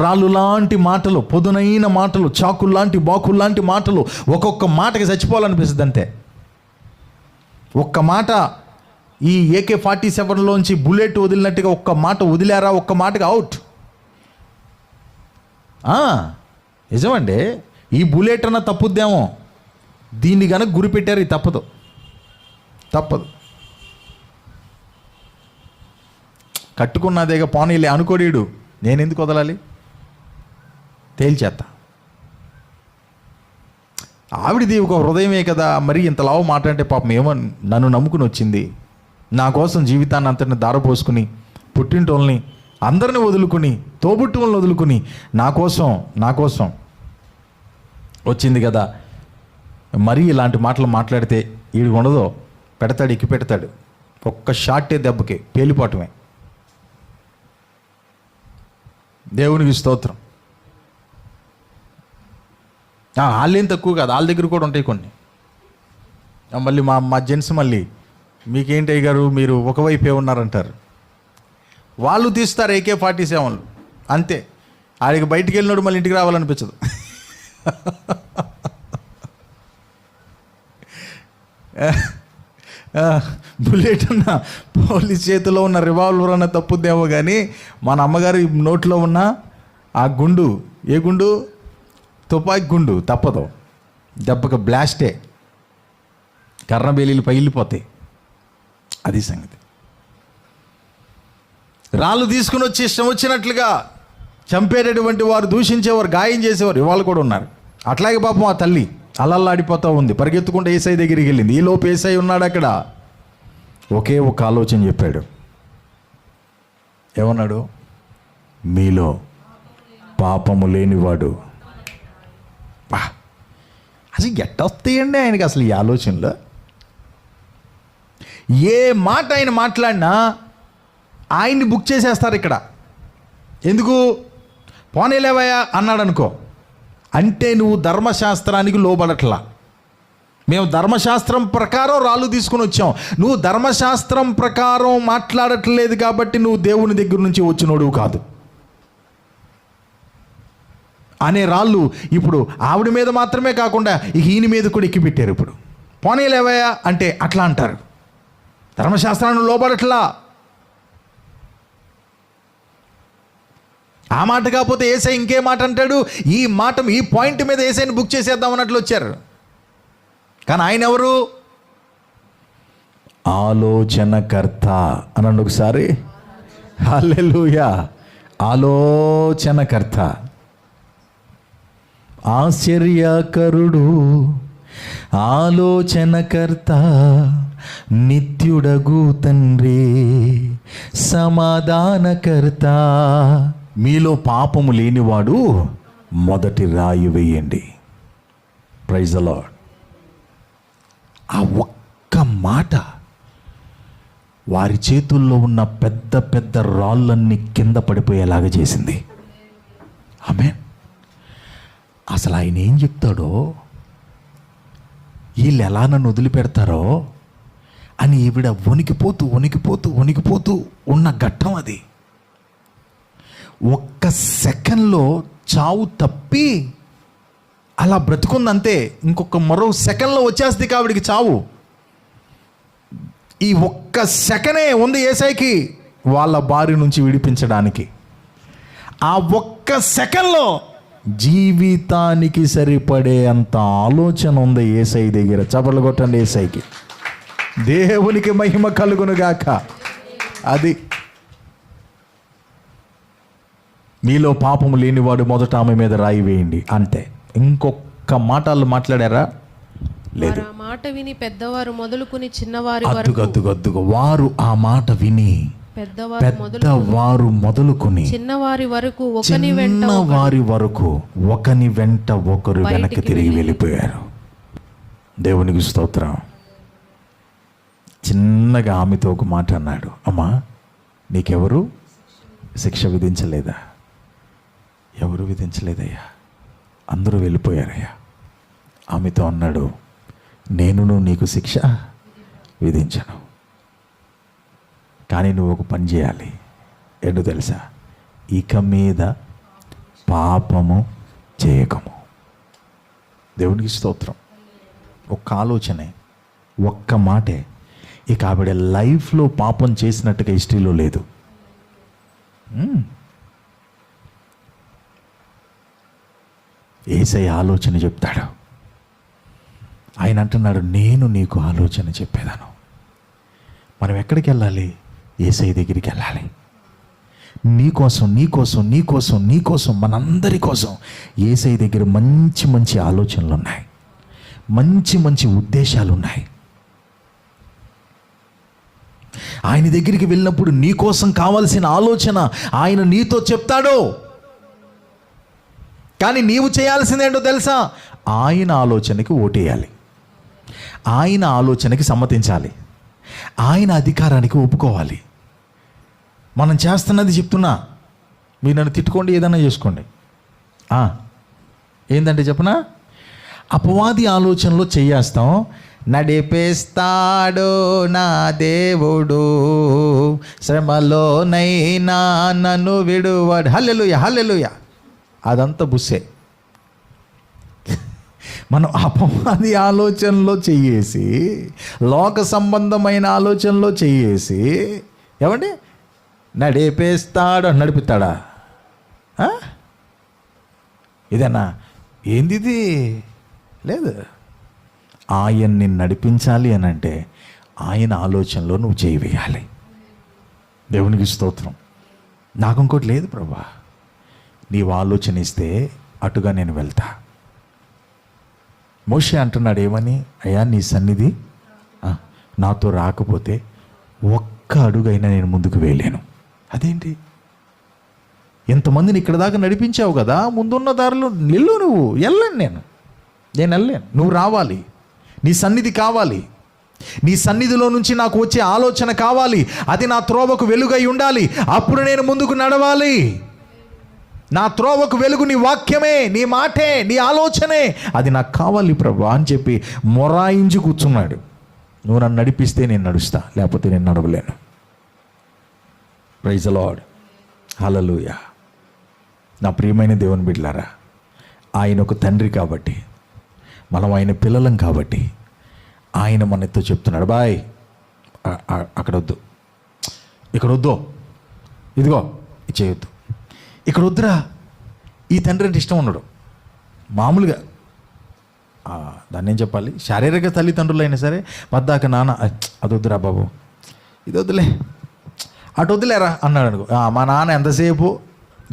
రాళ్ళు లాంటి మాటలు, పొదునైన మాటలు, చాకుల్లాంటి బాకుల్లాంటి మాటలు, ఒక్కొక్క మాటకి చచ్చిపోవాలనిపిస్తుంది అంతే. ఒక్క మాట ఈ AK-47లోంచి బుల్లెట్ వదిలినట్టుగా ఒక్క మాట వదిలారా, ఒక్క మాటకి అవుట్. నిజమండి. ఈ బుల్లెట్ అన్న తప్పుద్దేమో, దీన్ని కనుక గురి పెట్టారు, ఇది తప్పదు. కట్టుకున్నదేగా పోనీలే అనుకోడీడు, నేను ఎందుకు వదలాలి, తేల్చేత్తా. ఆవిడది ఒక హృదయమే కదా, మరి ఇంత లావు మాట అంటే పాపం ఏమో నన్ను నమ్ముకుని వచ్చింది, నా కోసం జీవితాన్ని అంతటిని దారపోసుకుని, పుట్టింటోళ్ళని అందరిని వదులుకుని, తోబుట్టువులను వదులుకుని నా కోసం వచ్చింది కదా. మరీ ఇలాంటి మాటలు మాట్లాడితే ఈడు ఉండదో, ఎక్కి పెడతాడు. ఒక్క షాటే దెబ్బకి పేలిపోవటమే. దేవునికి స్తోత్రం. వాళ్ళేం తక్కువ కాదు, వాళ్ళ దగ్గర కూడా ఉంటాయి కొన్ని. మళ్ళీ మా జెంట్స్ మళ్ళీ మీకేంటి అయ్యారు, మీరు ఒకవైపే ఉన్నారంటారు. వాళ్ళు తీస్తారు AK-47 అంతే. ఆడికి బయటికి వెళ్ళినోడు మళ్ళీ ఇంటికి రావాలనిపించదు. బుల్లెట్ అన్న పోలీస్ చేతిలో ఉన్న రివాల్వర్ అన్న తప్పుద్దేమో కానీ మన అమ్మగారి నోట్లో ఉన్న ఆ గుండు, ఏ గుండు, తుపాకి గుండు తప్పదు, దెబ్బకి బ్లాస్టే, కర్రబేలీలు పగిలిపోతాయి. అది సంగతి. రాళ్ళు తీసుకుని వచ్చి ఇష్టం వచ్చినట్లుగా చంపేటటువంటి వారు, దూషించేవారు, గాయం చేసేవారు ఇవాళ కూడా ఉన్నారు. అట్లాగే పాపం ఆ తల్లి అలల్లాడిపోతూ ఉంది, పరిగెత్తుకుంటే ఏసై దగ్గరికి వెళ్ళింది. ఈలోపు ఏసై ఉన్నాడు అక్కడ. ఒకే ఒక ఆలోచన చెప్పాడు. ఏమన్నాడు? మీలో పాపము లేనివాడు. అసలు ఎట్టొస్తాయండి ఆయనకి అసలు ఈ ఆలోచనలో? ఏ మాట ఆయన మాట్లాడినా ఆయన్ని బుక్ చేసేస్తారు ఇక్కడ. ఎందుకు? పోనేలేవయ్యా అన్నాడు అనుకో, అంటే నువ్వు ధర్మశాస్త్రానికి లోబడట్లా. మేము ధర్మశాస్త్రం ప్రకారం రాళ్ళు తీసుకుని వచ్చాం, నువ్వు ధర్మశాస్త్రం ప్రకారం మాట్లాడట్లేదు కాబట్టి నువ్వు దేవుని దగ్గర నుంచి వచ్చినోడు కాదు అనే రాళ్ళు ఇప్పుడు ఆవిడ మీద మాత్రమే కాకుండా ఈయన మీద కూడా ఎక్కిపెట్టారు. ఇప్పుడు పోనీలేవయ్యా అంటే అట్లా అంటారు, ధర్మశాస్త్రాన్ని లోబడట్లా. ఆ మాట కాకపోతే ఏసై ఇంకే మాట అంటాడు. ఈ మాట, ఈ పాయింట్ మీద ఏసైని బుక్ చేసేద్దాం అన్నట్లు వచ్చారు. కానీ ఆయన ఎవరు? ఆలోచనకర్త అనండి ఒకసారి. హల్లెలూయా. ఆలోచనకర్త, ఆశ్చర్యకరుడు, ఆలోచనకర్త, నిత్యుడగు తండ్రి, సమాధానకర్త. మీలో పాపము లేనివాడు మొదటి రాయి వేయండి. Praise the Lord. ఆ ఒక్క మాట వారి చేతుల్లో ఉన్న పెద్ద పెద్ద రాళ్ళన్నీ కింద పడిపోయేలాగా చేసింది. ఆమేన్. అసలు ఆయన ఏం చెప్తాడో, వీళ్ళు ఎలా నన్ను వదిలిపెడతారో అని ఈవిడ వణికిపోతూ వణికిపోతూ వణికిపోతూ ఉన్న ఘట్టం అది. ఒక్క సెకండ్లో చావు తప్పి అలా బ్రతుకుందంతే. ఇంకొక మరో సెకండ్లో వచ్చేస్తుంది కావిడికి చావు. ఈ ఒక్క సెకనే ఉంది యేసయ్యకి వాళ్ళ బారి నుంచి విడిపించడానికి. ఆ ఒక్క సెకండ్లో జీవితానికి సరిపడే అంత ఆలోచన ఉంది యేసయ్య దగ్గర. చపలు కొట్టండి యేసయ్యకి. దేవునికి మహిమ కలుగునుగాక. అది మీలో పాపము లేనివాడు మొదట ఆమె మీద రాయి వేయండి అంతే. ఇంకొక మాటలు మాట్లాడారా? లేదు. ఆ మాట విని పెద్దవారు మొదలుకుని చిన్నవారి అద్దుగద్దుగద్దుగా వారు ఆ మాట విని పెద్దవారు మొదలుకొని చిన్నవారి వరకు ఒకని వెంట ఒకరు వెనక్కి తిరిగి వెళ్ళిపోయారు. దేవునికి స్తోత్రం. చిన్నగా ఆమెతో ఒక మాట అన్నాడు, అమ్మా నీకెవరు శిక్ష విధించలేదా? ఎవరు విధించలేదయ్యా, అందరూ వెళ్ళిపోయారయ్యా. ఆమెతో అన్నాడు, నేనును నీకు శిక్ష విధించను, కానీ నువ్వు ఒక పని చేయాలి. ఏంటో తెలుసా? ఇక మీద పాపము చేయకము. దేవునికి స్తోత్రం. ఒక్క ఆలోచనే, ఒక్క మాటే. ఇక ఆవిడ లైఫ్లో పాపం చేసినట్టుగా హిస్టరీలో లేదు. యేసయ్య ఆలోచన చెప్తాడు. ఆయన అంటున్నాడు, నేను నీకు ఆలోచన చెప్పేదాను. మనం ఎక్కడికి వెళ్ళాలి? యేసయ్య దగ్గరికి వెళ్ళాలి. నీకోసం నీకోసం నీకోసం నీకోసం మనందరి కోసం యేసయ్య దగ్గర మంచి మంచి ఆలోచనలు ఉన్నాయి, మంచి మంచి ఉద్దేశాలు ఉన్నాయి. ఆయన దగ్గరికి వెళ్ళినప్పుడు నీకోసం కావాల్సిన ఆలోచన ఆయన నీతో చెప్తాడు. కానీ నీవు చేయాల్సిందేంటో తెలుసా? ఆయన ఆలోచనకి ఓటేయాలి, ఆయన ఆలోచనకి సమ్మతించాలి, ఆయన అధికారానికి ఒప్పుకోవాలి. మనం చేస్తున్నది చెప్తున్నా, మీరు నన్ను తిట్టుకోండి, ఏదైనా చేసుకోండి. ఏంటంటే చెప్పనా, అపవాది ఆలోచనలో చెయ్యేస్తాం. నడిపేస్తాడు నా దేవుడు, శ్రమలోనైనా నన్ను విడువాడు. హల్లెలూయా హల్లెలూయా. అదంతా బుస్సే. మనం అపవాది ఆలోచనలో చెయ్యేసి, లోక సంబంధమైన ఆలోచనలో చెయ్యేసి, ఏమండి నడిపేస్తాడు నడిపిస్తాడా? ఇదేనా? ఏంది ఇది? లేదు. ఆయన్ని నడిపించాలి అని అంటే ఆయన ఆలోచనలో నువ్వు చేయి వేయాలి. దేవునికి స్తోత్రం. నాకు ఇంకోటి లేదు ప్రభా, నీవు ఆలోచన ఇస్తే అటుగా నేను వెళ్తా. మోషే అంటున్నాడు ఏమని? అయ్యా నీ సన్నిధి నాతో రాకపోతే ఒక్క అడుగైనా నేను ముందుకు వేయలేను. అదేంటి? ఎంతమందిని ఇక్కడ దాకా నడిపించావు కదా, ముందున్న దారిలో నిల్లు, నువ్వు వెళ్ళను, నేను వెళ్ళలేను, నువ్వు రావాలి, నీ సన్నిధి కావాలి, నీ సన్నిధిలో నుంచి నాకు వచ్చే ఆలోచన కావాలి, అది నా త్రోవకు వెలుగై ఉండాలి, అప్పుడు నేను ముందుకు నడవాలి. నా త్రోవకు వెలుగు నీ వాక్యమే, నీ మాటే, నీ ఆలోచనే, అది నాకు కావాలి ప్రభు అని చెప్పి మొరాయించి కూర్చున్నాడు. నువ్వు నన్ను నడిపిస్తే నేను నడుస్తా, లేకపోతే నేను నడవలేను. Praise the Lord. హల్లెలూయా. నా ప్రియమైన దేవుని బిడ్డలారా, ఆయన ఒక తండ్రి కాబట్టి, మనం ఆయన పిల్లలం కాబట్టి ఆయన మనతో చెప్తున్నాడు, బాయ్ అక్కడ వద్దు, ఇక్కడ వద్దు, ఇదిగో ఇది చేయొద్దు, ఇక్కడ వద్దురా. ఈ తండ్రి అంటే ఇష్టం ఉండడు మామూలుగా. దాన్ని ఏం చెప్పాలి, శారీరక తల్లిదండ్రులు అయినా సరే పద్దాక నాన్న అది వద్దురా బాబు, ఇది వద్దులే, అటు వద్దులేరా అన్నాడు అనుకో, మా నాన్న ఎంతసేపు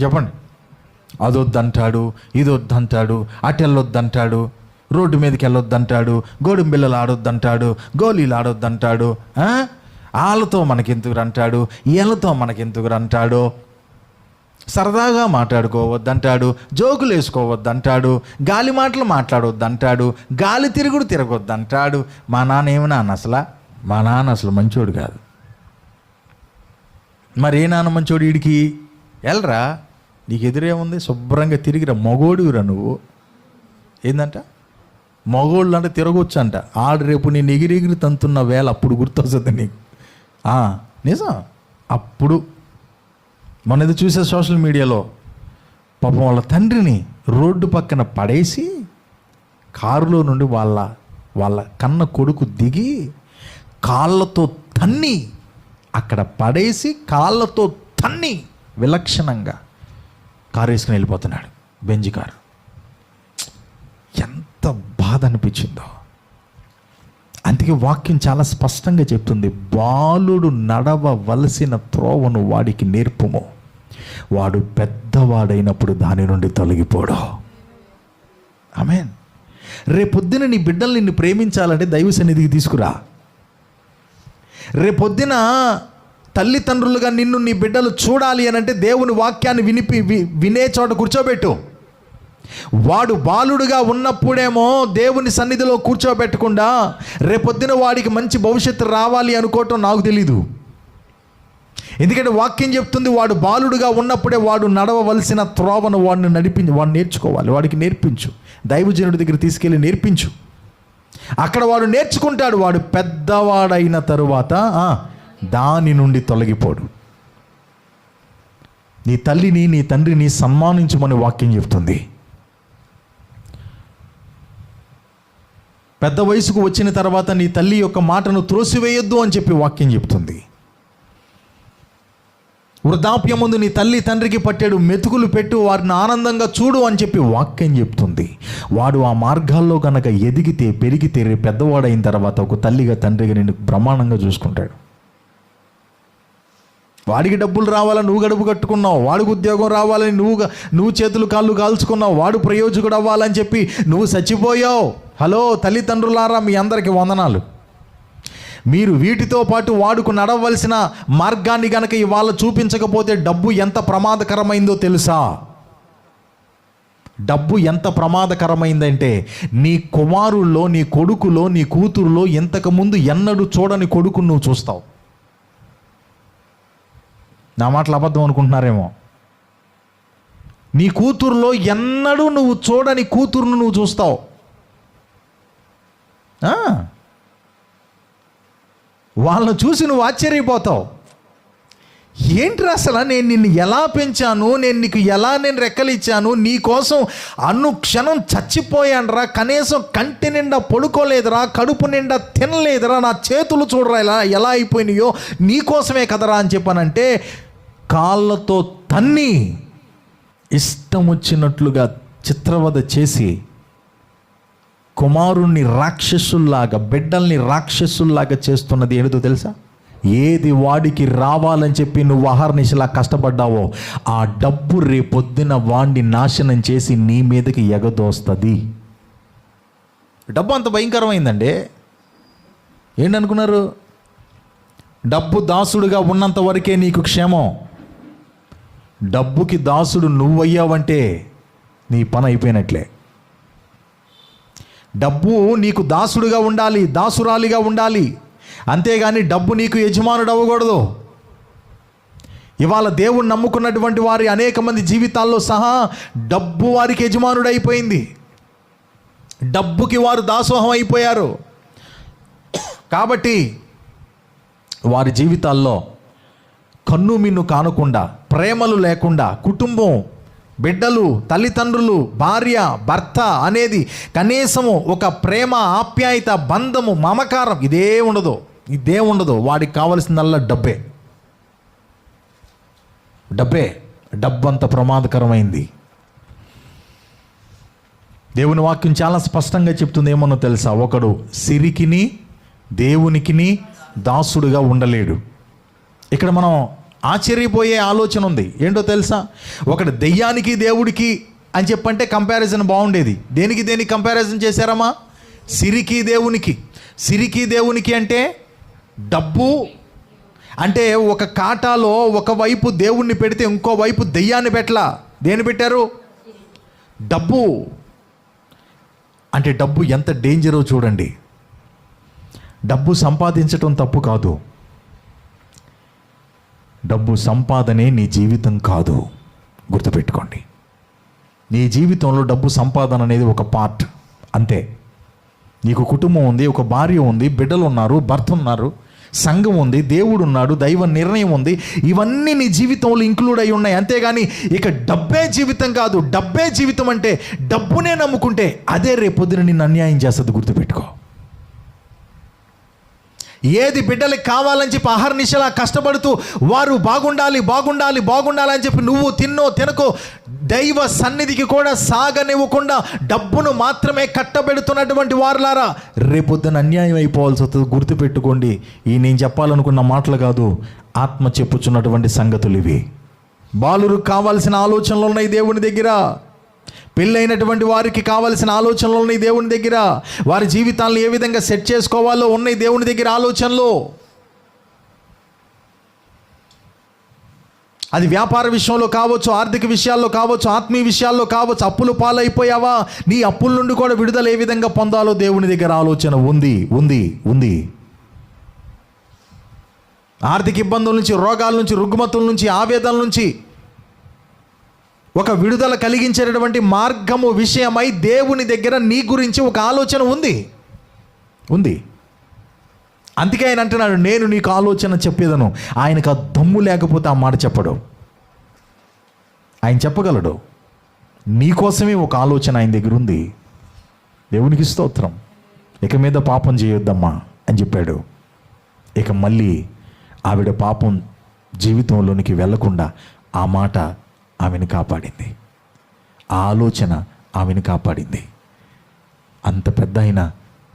చెప్పండి, అది వద్దంటాడు, ఇది వద్దంటాడు, అటు వెళ్ళొద్దంటాడు, రోడ్డు మీదకి వెళ్ళొద్దంటాడు, గోడుం బిళ్ళలు ఆడొద్దంటాడు, గోళీలు ఆడొద్దంటాడు, వాళ్ళతో మనకెందుకు అంటాడు, వీళ్ళతో మనకెందుకు అంటాడు, సరదాగా మాట్లాడుకోవద్దంటాడు, జోకులు వేసుకోవద్దంటాడు, గాలి మాటలు మాట్లాడొద్దంటాడు, గాలి తిరుగుడు తిరగొద్దంటాడు. మా నాన్న ఏమి నాన్న అసలు, మా నాన్న అసలు మంచోడు కాదు. మరి ఏ నాన్న మంచోడు? వీడికి వెళ్ళరా, నీకు ఎదురేముంది, శుభ్రంగా తిరిగిరా, మగోడురా నువ్వు. ఏందంట మగోళ్ళు అంటే తిరగొచ్చు అంట. ఆడు రేపు నేను ఎగిరెగిరి తంతున్న వేళ అప్పుడు గుర్తొస్తుంది నీకు. నిజం. అప్పుడు మన ఇది చూసే సోషల్ మీడియాలో పాపం వాళ్ళ తండ్రిని రోడ్డు పక్కన పడేసి కారులో నుండి వాళ్ళ కన్న కొడుకు దిగి కాళ్ళతో తన్ని, అక్కడ పడేసి కాళ్ళతో తన్ని విలక్షణంగా కారు వేసుకుని వెళ్ళిపోతున్నాడు, బెంజ్ కారు. ఎంత బాధ అనిపించిందో. అందుకే వాక్యం చాలా స్పష్టంగా చెప్తుంది, బాలుడు నడవవలసిన త్రోవను వాడికి నేర్పుము, వాడు పెద్దవాడైనప్పుడు దాని నుండి తొలగిపోడు. ఆమేన్. రేపొద్దున నీ బిడ్డలు నిన్ను ప్రేమించాలంటే దైవ సన్నిధికి తీసుకురా. రేపొద్దున తల్లిదండ్రులుగా నిన్ను నీ బిడ్డలు చూడాలి అని అంటే దేవుని వాక్యాన్ని వినే చోట కూర్చోబెట్టు. వాడు బాలుడుగా ఉన్నప్పుడేమో దేవుని సన్నిధిలో కూర్చోబెట్టకుండా రేపొద్దున వాడికి మంచి భవిష్యత్తు రావాలి అనుకోవటం నాకు తెలీదు. ఎందుకంటే వాక్యం చెప్తుంది, వాడు బాలుడుగా ఉన్నప్పుడే వాడు నడవవలసిన త్రోవను వాడిని వాడు నేర్చుకోవాలి, వాడికి నేర్పించు, దైవజనుడి దగ్గర తీసుకెళ్ళి నేర్పించు. అక్కడ వాడు నేర్చుకుంటాడు. వాడు పెద్దవాడైన తరువాత దాని నుండి తొలగిపోడు. నీ తల్లిని నీ తండ్రిని సన్మానించమని వాక్యం చెప్తుంది. పెద్ద వయసుకు వచ్చిన తర్వాత నీ తల్లి యొక్క మాటను త్రోసివేయొద్దు అని చెప్పి వాక్యం చెప్తుంది. వృద్ధాప్యముందు నీ తల్లి తండ్రికి పట్టాడు మెతుకులు పెట్టు, వారిని ఆనందంగా చూడు అని చెప్పి వాక్యం చెప్తుంది. వాడు ఆ మార్గాల్లో కనుక ఎదిగితే పెరిగితే పెద్దవాడైన తర్వాత ఒక తల్లిగా తండ్రిగా నిన్ను బ్రహ్మాండంగా చూసుకుంటాడు. వాడికి డబ్బులు రావాలని నువ్వు గడుపు కట్టుకున్నావు, వాడికి ఉద్యోగం రావాలని నువ్వు చేతులు కాళ్ళు కాల్చుకున్నావు, వాడు ప్రయోజకుడు అవ్వాలని చెప్పి నువ్వు చచ్చిపోయావు. హలో తల్లిదండ్రులారా, మీ అందరికీ వందనాలు. మీరు వీటితో పాటు వాడుకు నడవలసిన మార్గాన్ని కనుక ఇవాళ చూపించకపోతే డబ్బు ఎంత ప్రమాదకరమైందో తెలుసా? డబ్బు ఎంత ప్రమాదకరమైందంటే నీ కుమారుల్లో, నీ కొడుకులో, నీ కూతురులో ఇంతకుముందు ఎన్నడూ చూడని కొడుకును నువ్వు చూస్తావు. నా మాటలు అబద్ధం అనుకుంటున్నారేమో. నీ కూతురులో ఎన్నడూ నువ్వు చూడని కూతురును నువ్వు చూస్తావు. వాళ్ళను చూసి నువ్వు ఆశ్చర్యపోతావు. ఏంట్రా అసలు, నేను నిన్ను ఎలా పెంచాను, నేను నీకు ఎలా రెక్కలు ఇచ్చాను, నీ కోసం అనుక్షణం చచ్చిపోయానురా, కనీసం కంటి నిండా పడుకోలేదురా, కడుపు నిండా తినలేదురా, నా చేతులు చూడరా ఎలా అయిపోయినాయో, నీకోసమే కదరా అని చెప్పానంటే కాళ్ళతో తన్ని ఇష్టం వచ్చినట్లుగా చిత్రవద చేసి కుమారుణ్ణి రాక్షసుల్లాగా, బిడ్డల్ని రాక్షసుల్లాగా చేస్తున్నది ఏంటో తెలుసా? ఏది వాడికి రావాలని చెప్పి నువ్వు అహర్నిశలా కష్టపడ్డావో ఆ డబ్బు రేపొద్దున వాడిని నాశనం చేసి నీ మీదకి ఎగదోస్తుంది. డబ్బు అంత భయంకరమైందండి. ఏంటనుకున్నారు? డబ్బు దాసుడుగా ఉన్నంత వరకే నీకు క్షేమం. డబ్బుకి దాసుడు నువ్వయ్యావంటే నీ పని అయిపోయినట్లే. డబ్బు నీకు దాసుడుగా ఉండాలి, దాసురాలిగా ఉండాలి, అంతేగాని డబ్బు నీకు యజమానుడు అవ్వకూడదు. ఇవాళ దేవుణ్ణి నమ్ముకున్నటువంటి వారి అనేక మంది జీవితాల్లో సహా డబ్బు వారికి యజమానుడు అయిపోయింది. డబ్బుకి వారు దాసోహం అయిపోయారు. కాబట్టి వారి జీవితాల్లో కన్ను మిన్ను కానకుండా, ప్రేమలు లేకుండా, కుటుంబం, బిడ్డలు, తల్లిదండ్రులు, భార్య, భర్త అనేది కనీసము ఒక ప్రేమ, ఆప్యాయత, బంధము, మమకారం ఇదే ఉండదు. వాడికి కావలసిందల్లా డబ్బే. డబ్బు అంత ప్రమాదకరమైంది. దేవుని వాక్యం చాలా స్పష్టంగా చెప్తుంది. ఏమన్నా తెలుసా? ఒకడు సిరికిని దేవునికిని దాసుడుగా ఉండలేడు. ఇక్కడ మనం ఆశ్చర్యపోయే ఆలోచన ఉంది. ఏంటో తెలుసా? ఒకటి దెయ్యానికి దేవుడికి అని చెప్పంటే కంపారిజన్ బాగుండేది. దేనికి కంపారిజన్ చేశారమ్మా? సిరికి దేవునికి అంటే డబ్బు అంటే ఒక కాటాలో ఒకవైపు దేవుణ్ణి పెడితే ఇంకోవైపు దెయ్యాన్ని పెట్టలా. దేని పెట్టారు? డబ్బు. అంటే డబ్బు ఎంత డేంజరో చూడండి. డబ్బు సంపాదించటం తప్పు కాదు, డబ్బు సంపాదనే నీ జీవితం కాదు. గుర్తుపెట్టుకోండి. నీ జీవితంలో డబ్బు సంపాదన అనేది ఒక పార్ట్ అంతే. నీకు కుటుంబం ఉంది, ఒక భార్య ఉంది, బిడ్డలు ఉన్నారు, భర్త ఉన్నారు, సంఘం ఉంది, దేవుడు ఉన్నాడు, దైవ నిర్ణయం ఉంది. ఇవన్నీ నీ జీవితంలో ఇంక్లూడ్ అయి ఉన్నాయి. అంతేగాని ఇక డబ్బే జీవితం కాదు. డబ్బే జీవితం అంటే డబ్బునే నమ్ముకుంటే అదే రేపొద్దున నిన్ను అన్యాయం చేస్తుంది. గుర్తుపెట్టుకో. ఏది బిడ్డలకు కావాలని చెప్పి అహర్నిశలా కష్టపడుతూ వారు బాగుండాలి అని చెప్పి నువ్వు తినకో దైవ సన్నిధికి కూడా సాగనివ్వకుండా డబ్బును మాత్రమే కట్టబెడుతున్నటువంటి వారులారా రేపొద్దున అన్యాయం అయిపోవాల్సి వస్తుంది. గుర్తుపెట్టుకోండి. ఈ నేను చెప్పాలనుకున్న మాటలు కాదు, ఆత్మ చెప్పుచున్నటువంటి సంగతులు ఇవి. బాలురు కావాల్సిన ఆలోచనలు ఉన్నాయి దేవుని దగ్గర. పెళ్ళైనటువంటి వారికి కావాల్సిన ఆలోచనలు ఉన్నాయి దేవుని దగ్గర. వారి జీవితాలను ఏ విధంగా సెట్ చేసుకోవాలో ఉన్నాయి దేవుని దగ్గర ఆలోచనలు. అది వ్యాపార విషయంలో కావచ్చు, ఆర్థిక విషయాల్లో కావచ్చు, ఆత్మీయ విషయాల్లో కావచ్చు. అప్పులు పాలైపోయావా? నీ అప్పుల నుండి కూడా విడుదల ఏ విధంగా పొందాలో దేవుని దగ్గర ఆలోచన ఉంది. ఆర్థిక ఇబ్బందుల నుంచి, రోగాల నుంచి, రుగ్మతుల నుంచి, ఆవేదన నుంచి ఒక విడుదల కలిగించేటటువంటి మార్గము విషయమై దేవుని దగ్గర నీ గురించి ఒక ఆలోచన ఉంది. అందుకే ఆయన అంటున్నాడు, నేను నీకు ఆలోచన చెప్పేదను. ఆయనకు ఆ దమ్ము లేకపోతే ఆ మాట చెప్పడు. ఆయన చెప్పగలడు. నీకోసమే ఒక ఆలోచన ఆయన దగ్గర ఉంది. దేవునికి స్తోత్రం. ఇక మీద పాపం చేయొద్దమ్మా అని చెప్పాడు. ఇక మళ్ళీ ఆవిడ పాపం జీవితంలోనికి వెళ్లకుండా ఆ మాట ఆమెను కాపాడింది. ఆ ఆలోచన ఆమెను కాపాడింది. అంత పెద్ద ఆయన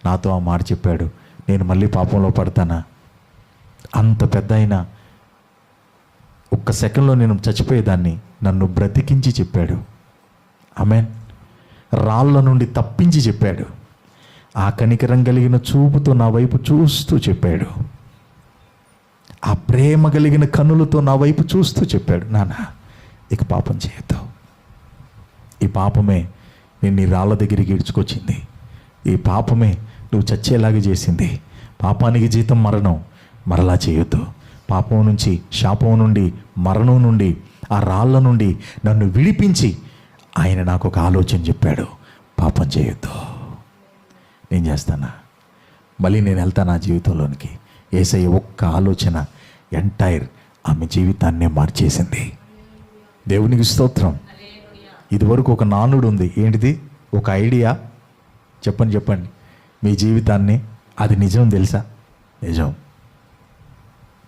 నాతో ఆ మాట చెప్పాడు, నేను మళ్ళీ పాపంలో పడతానా? అంత పెద్ద ఆయన ఒక్క సెకండ్లో నేను చచ్చిపోయేదాన్ని నన్ను బ్రతికించి చెప్పాడు. ఆమేన్. రాళ్ళ నుండి తప్పించి చెప్పాడు. ఆ కనికరం కలిగిన చూపుతో నా వైపు చూస్తూ చెప్పాడు. ఆ ప్రేమ కలిగిన కన్నులతో నా వైపు చూస్తూ చెప్పాడు, నాన్న ఇక పాపం చేయొద్దు. ఈ పాపమే నేను నీ రాళ్ళ దగ్గరికి ఈడ్చుకొచ్చింది. ఈ పాపమే నువ్వు చచ్చేలాగా చేసింది. పాపానికి జీతం మరణం. మరలా చేయొద్దు. పాపం నుంచి, శాపం నుండి, మరణం నుండి, ఆ రాళ్ళ నుండి నన్ను విడిపించి ఆయన నాకు ఒక ఆలోచన చెప్పాడు, పాపం చేయొద్దు. నేను చేస్తానా? మళ్ళీ నేను వెళ్తాను ఆ జీవితంలోనికి. యేసయ్య ఒక్క ఆలోచన ఎంటైర్ ఆమె జీవితాన్నే మార్చేసింది. దేవునికి స్తోత్రం. ఇదివరకు ఒక నానుడు ఉంది. ఏంటిది? ఒక ఐడియా. చెప్పండి మీ జీవితాన్ని. అది నిజం తెలుసా?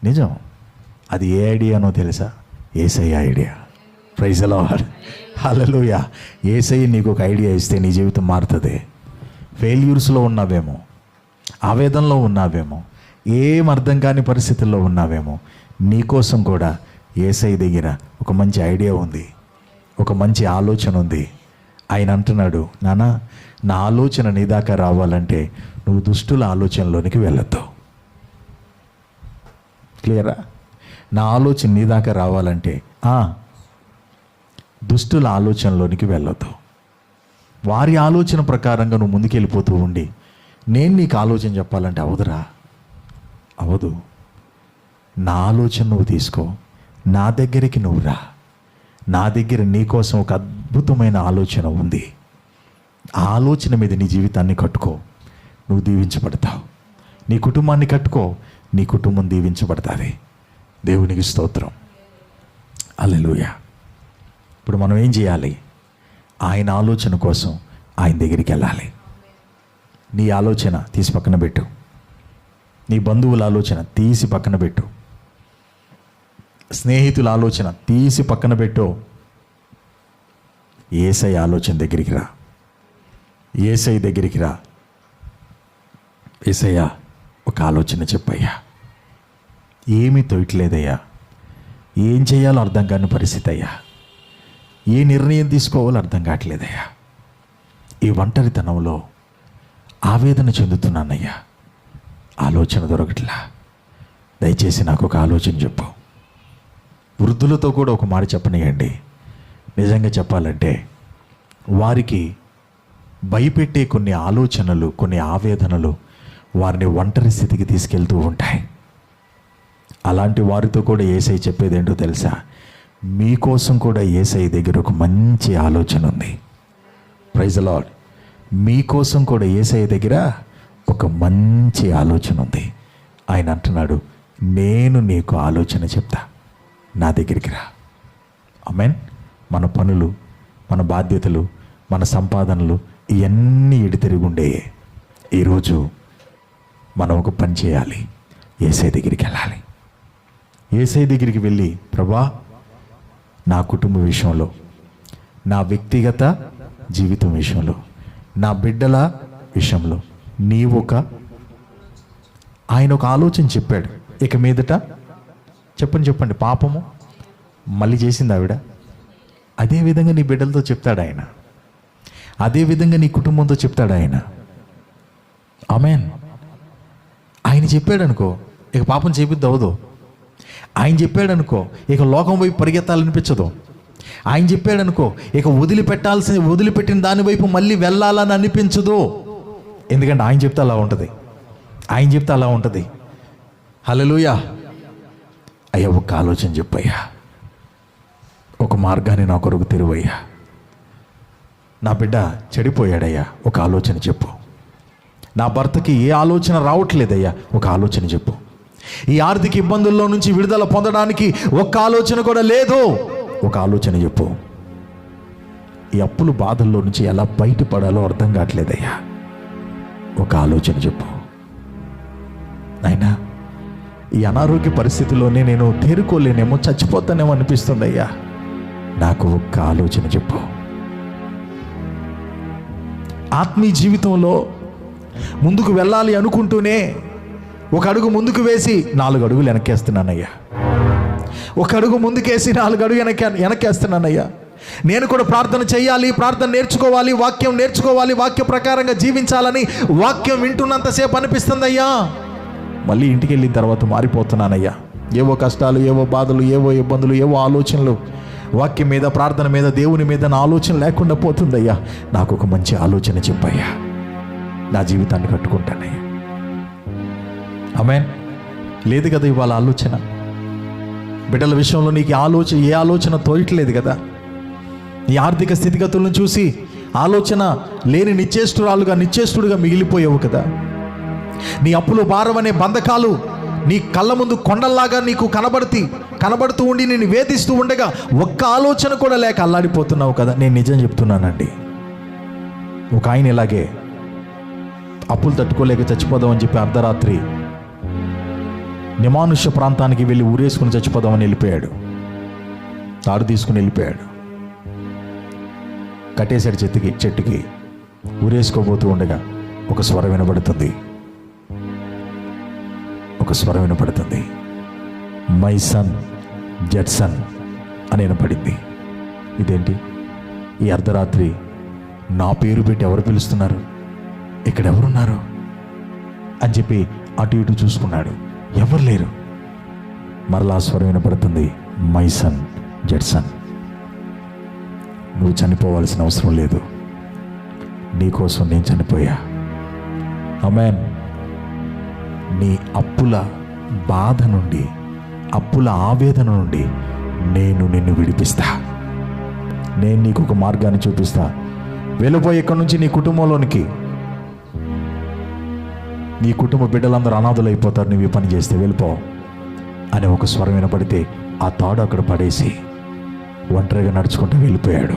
నిజం. అది ఏ ఐడియానో తెలుసా? Yesayya idea. Praise the Lord. Hallelujah. Yesayya నీకు ఒక ఐడియా ఇస్తే నీ జీవితం మారుతుంది. ఫెయిల్యూర్స్లో ఉన్నావేమో, ఆవేదనలో ఉన్నావేమో, ఏం అర్థం కాని పరిస్థితుల్లో ఉన్నావేమో, నీకోసం కూడా యేసయ్య దగ్గర ఒక మంచి ఐడియా ఉంది, ఒక మంచి ఆలోచన ఉంది. ఆయన అంటున్నాడు, నాన్న, నా ఆలోచన నీ దాకా రావాలంటే నువ్వు దుష్టుల ఆలోచనలోనికి వెళ్ళొద్దు. క్లియరా? నా ఆలోచన నీ దాకా రావాలంటే దుష్టుల ఆలోచనలోనికి వెళ్ళొద్దు. వారి ఆలోచన ప్రకారంగా నువ్వు ముందుకెళ్ళిపోతూ ఉండి నేను నీకు ఆలోచన చెప్పాలంటే అవదు. నా ఆలోచన నువ్వు తీసుకో, నా దగ్గరికి నువ్వు రా. నా దగ్గర నీ కోసం ఒక అద్భుతమైన ఆలోచన ఉంది. ఆ ఆలోచన మీద నీ జీవితాన్ని కట్టుకో, నువ్వు దీవించబడతావు. నీ కుటుంబాన్ని కట్టుకో, నీ కుటుంబం దీవించబడతాది. దేవునికి స్తోత్రం. హల్లెలూయా. ఇప్పుడు మనం ఏం చేయాలి? ఆయన ఆలోచన కోసం ఆయన దగ్గరికి వెళ్ళాలి. నీ ఆలోచన తీసి పక్కన పెట్టు. నీ బంధువుల ఆలోచన తీసి పక్కన పెట్టు. స్నేహితుల ఆలోచన తీసి పక్కన పెట్టు. యేసయ్య ఆలోచన దగ్గరికి రా. యేసయ్య దగ్గరికి రా. యేసయ్య ఒక ఆలోచన చెప్పయ్యా. ఏమీ తోయట్లేదయ్యా. ఏం చేయాలో అర్థం కాని పరిస్థితి అయ్యా. ఏ నిర్ణయం తీసుకోవాలో అర్థం కావట్లేదయ్యా. ఈ ఒంటరితనంలో ఆవేదన చెందుతున్నానయ్యా. ఆలోచన దొరకట్లా. దయచేసి నాకు ఒక ఆలోచన చెప్పు. వృద్ధులతో కూడా ఒక మాట చెప్పనియండి. నిజంగా చెప్పాలంటే వారికి భయపెట్టే కొన్ని ఆలోచనలు, కొన్ని ఆవేదనలు వారిని ఒంటరి స్థితికి తీసుకెళ్తూ ఉంటాయి. అలాంటి వారితో కూడా యేసయ్య చెప్పేది ఏంటో తెలుసా? మీకోసం కూడా యేసయ్య దగ్గర ఒక మంచి ఆలోచన ఉంది. Praise the Lord. మీకోసం కూడా యేసయ్య దగ్గర ఒక మంచి ఆలోచన ఉంది. ఆయన అంటున్నాడు, నేను నీకు ఆలోచన చెప్తా, నా దగ్గరికి రా. ఆమేన్. మన పనులు, మన బాధ్యతలు, మన సంపాదనలు ఇవన్నీ ఎడితిరుగుండే ఈరోజు మనం ఒక పని చేయాలి. యేసయ్య దగ్గరికి వెళ్ళాలి. యేసయ్య దగ్గరికి వెళ్ళి, ప్రభా, నా కుటుంబ విషయంలో, నా వ్యక్తిగత జీవితం విషయంలో, నా బిడ్డల విషయంలో ఆయన ఒక ఆలోచన చెప్పాడు. ఇక మీదట చెప్పండి పాపము మళ్ళీ చేసింది ఆవిడ. అదేవిధంగా నీ బిడ్డలతో చెప్తాడు ఆయన. అదేవిధంగా నీ కుటుంబంతో చెప్తాడు ఆయన. ఆమేన్. ఆయన చెప్పాడు అనుకో, ఇక పాపం చేపిద్దు అవదు. ఆయన చెప్పాడు అనుకో, ఇక లోకం వైపు పరిగెత్తాలనిపించదు. ఆయన చెప్పాడు అనుకో, ఇక వదిలిపెట్టిన దాని వైపు మళ్ళీ వెళ్ళాలని అనిపించదు. ఎందుకంటే ఆయన చెప్తే అలా ఉంటుంది. హల్లెలూయా. అయ్యా, ఒక ఆలోచన చెప్పయ్యా. ఒక మార్గాన్ని నా కొరకు తెరువయ్యా. నా బిడ్డ చెడిపోయాడయ్యా, ఒక ఆలోచన చెప్పు. నా భర్తకి ఏ ఆలోచన రావట్లేదయ్యా, ఒక ఆలోచన చెప్పు. ఈ ఆర్థిక ఇబ్బందుల్లో నుంచి విడుదల పొందడానికి ఒక్క ఆలోచన కూడా లేదు, ఒక ఆలోచన చెప్పు. ఈ అప్పుల బాధల్లో నుంచి ఎలా బయటపడాలో అర్థం కావట్లేదయ్యా, ఒక ఆలోచన చెప్పు. నాయనా, ఈ అనారోగ్య పరిస్థితుల్లోనే నేను తేరుకోలేనేమో, చచ్చిపోతానేమో అనిపిస్తుందయ్యా, నాకు ఒక్క ఆలోచన చెప్పు. ఆత్మీయ జీవితంలో ముందుకు వెళ్ళాలి అనుకుంటూనే ఒక అడుగు ముందుకు వేసి 4 అడుగులు వెనక్కేస్తున్నానయ్యా. ఒక అడుగు ముందుకేసి 4 అడుగు వెనక్కేస్తున్నానయ్యా. నేను కూడా ప్రార్థన చేయాలి, ప్రార్థన నేర్చుకోవాలి, వాక్యం నేర్చుకోవాలి, వాక్య ప్రకారంగా జీవించాలని వాక్యం వింటున్నంతసేపు అనిపిస్తుందయ్యా. మళ్ళీ ఇంటికి వెళ్ళిన తర్వాత మారిపోతున్నానయ్యా. ఏవో కష్టాలు, ఏవో బాధలు, ఏవో ఇబ్బందులు, ఏవో ఆలోచనలు, వాక్యం మీద, ప్రార్థన మీద, దేవుని మీద నా ఆలోచన లేకుండా పోతుందయ్యా. నాకు ఒక మంచి ఆలోచన చెప్పయ్యా, నా జీవితాన్ని కట్టుకుంటానయ్యా. ఆమేన్. లేదు కదా ఇవాళ ఆలోచన? బిడ్డల విషయంలో నీకు ఏ ఆలోచన తోయట్లేదు కదా? నీ ఆర్థిక స్థితిగతులను చూసి ఆలోచన లేని నిశ్చేష్టుడుగా మిగిలిపోయావు కదా? నీ అప్పులు భారం అనే బంధకాలు నీ కళ్ళ ముందు కొండల్లాగా నీకు కనబడుతూ ఉండి నేను వేధిస్తూ ఉండగా ఒక్క ఆలోచన కూడా లేక అల్లాడిపోతున్నావు కదా. నేను నిజం చెప్తున్నానండి. ఒక ఆయన ఇలాగే అప్పులు తట్టుకోలేక చచ్చిపోదామని చెప్పి అర్ధరాత్రి నిమానుష్య ప్రాంతానికి వెళ్ళి ఊరేసుకుని చచ్చిపోదామని వెళ్ళిపోయాడు. తాడు తీసుకుని వెళ్ళిపోయాడు. కట్టేశాడు చెట్టుకి. ఊరేసుకోబోతూ ఉండగా ఒక స్వరం వినబడుతుంది. మై సన్ జడ్సన్ అని వినపడింది. ఇదేంటి ఈ అర్ధరాత్రి నా పేరు పెట్టి ఎవరు పిలుస్తున్నారు, ఇక్కడ ఎవరున్నారు అని చెప్పి అటు ఇటు చూసుకున్నాడు. ఎవరు లేరు. మరలా స్వరం వినపడుతుంది, మై సన్ జడ్సన్, నువ్వు చనిపోవాల్సిన అవసరం లేదు, నీకోసం నేను చనిపోయా. ఆమేన్. నీ అప్పుల బాధ నుండి, అప్పుల ఆవేదన నుండి నేను నిన్ను విడిపిస్తా. నేను నీకు ఒక మార్గాన్ని చూపిస్తా. వెళ్ళిపోయి ఇక్కడి నుంచి నీ కుటుంబంలోనికి. నీ కుటుంబ బిడ్డలందరూ అనాథులు అయిపోతారు నువ్వు ఈ పని చేస్తే, వెళ్ళిపో అని ఒక స్వరం వినపడితే ఆ తాడు అక్కడ పడేసి ఒంటరిగా నడుచుకుంటూ వెళ్ళిపోయాడు.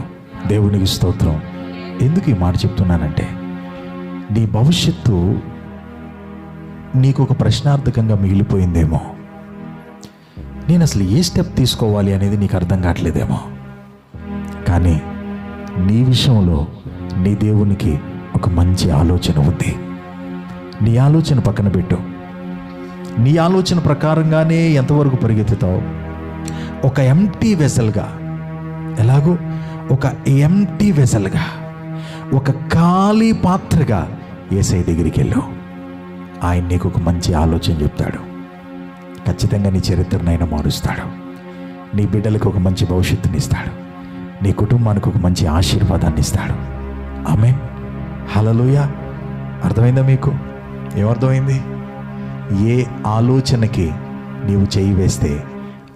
దేవునికి స్తోత్రం. ఎందుకు ఈ మాట చెప్తున్నానంటే, నీ భవిష్యత్తు నీకు ఒక ప్రశ్నార్థకంగా మిగిలిపోయిందేమో. నేను అసలు ఏ స్టెప్ తీసుకోవాలి అనేది నీకు అర్థం కావట్లేదేమో. కానీ నీ విషయంలో నీ దేవునికి ఒక మంచి ఆలోచన ఉంది. నీ ఆలోచన పక్కన పెట్టు. నీ ఆలోచన ప్రకారంగానే ఎంతవరకు పరిగెత్తుతావు? ఒక ఎంప్టీ వెసల్గా, ఎలాగో ఒక ఎంప్టీ వెసల్గా, ఒక ఖాళీ పాత్రగా యేసయ్య దగ్గరికి వెళ్ళు. ఆయన నీకు ఒక మంచి ఆలోచన చెప్తాడు. ఖచ్చితంగా నీ చరిత్రనైనా మారుస్తాడు. నీ బిడ్డలకు ఒక మంచి భవిష్యత్తుని ఇస్తాడు. నీ కుటుంబానికి ఒక మంచి ఆశీర్వాదాన్ని ఇస్తాడు. ఆమేన్. హల్లెలూయా. అర్థమైందా మీకు? ఏమర్థమైంది? ఏ ఆలోచనకి నీవు చేయి వేస్తే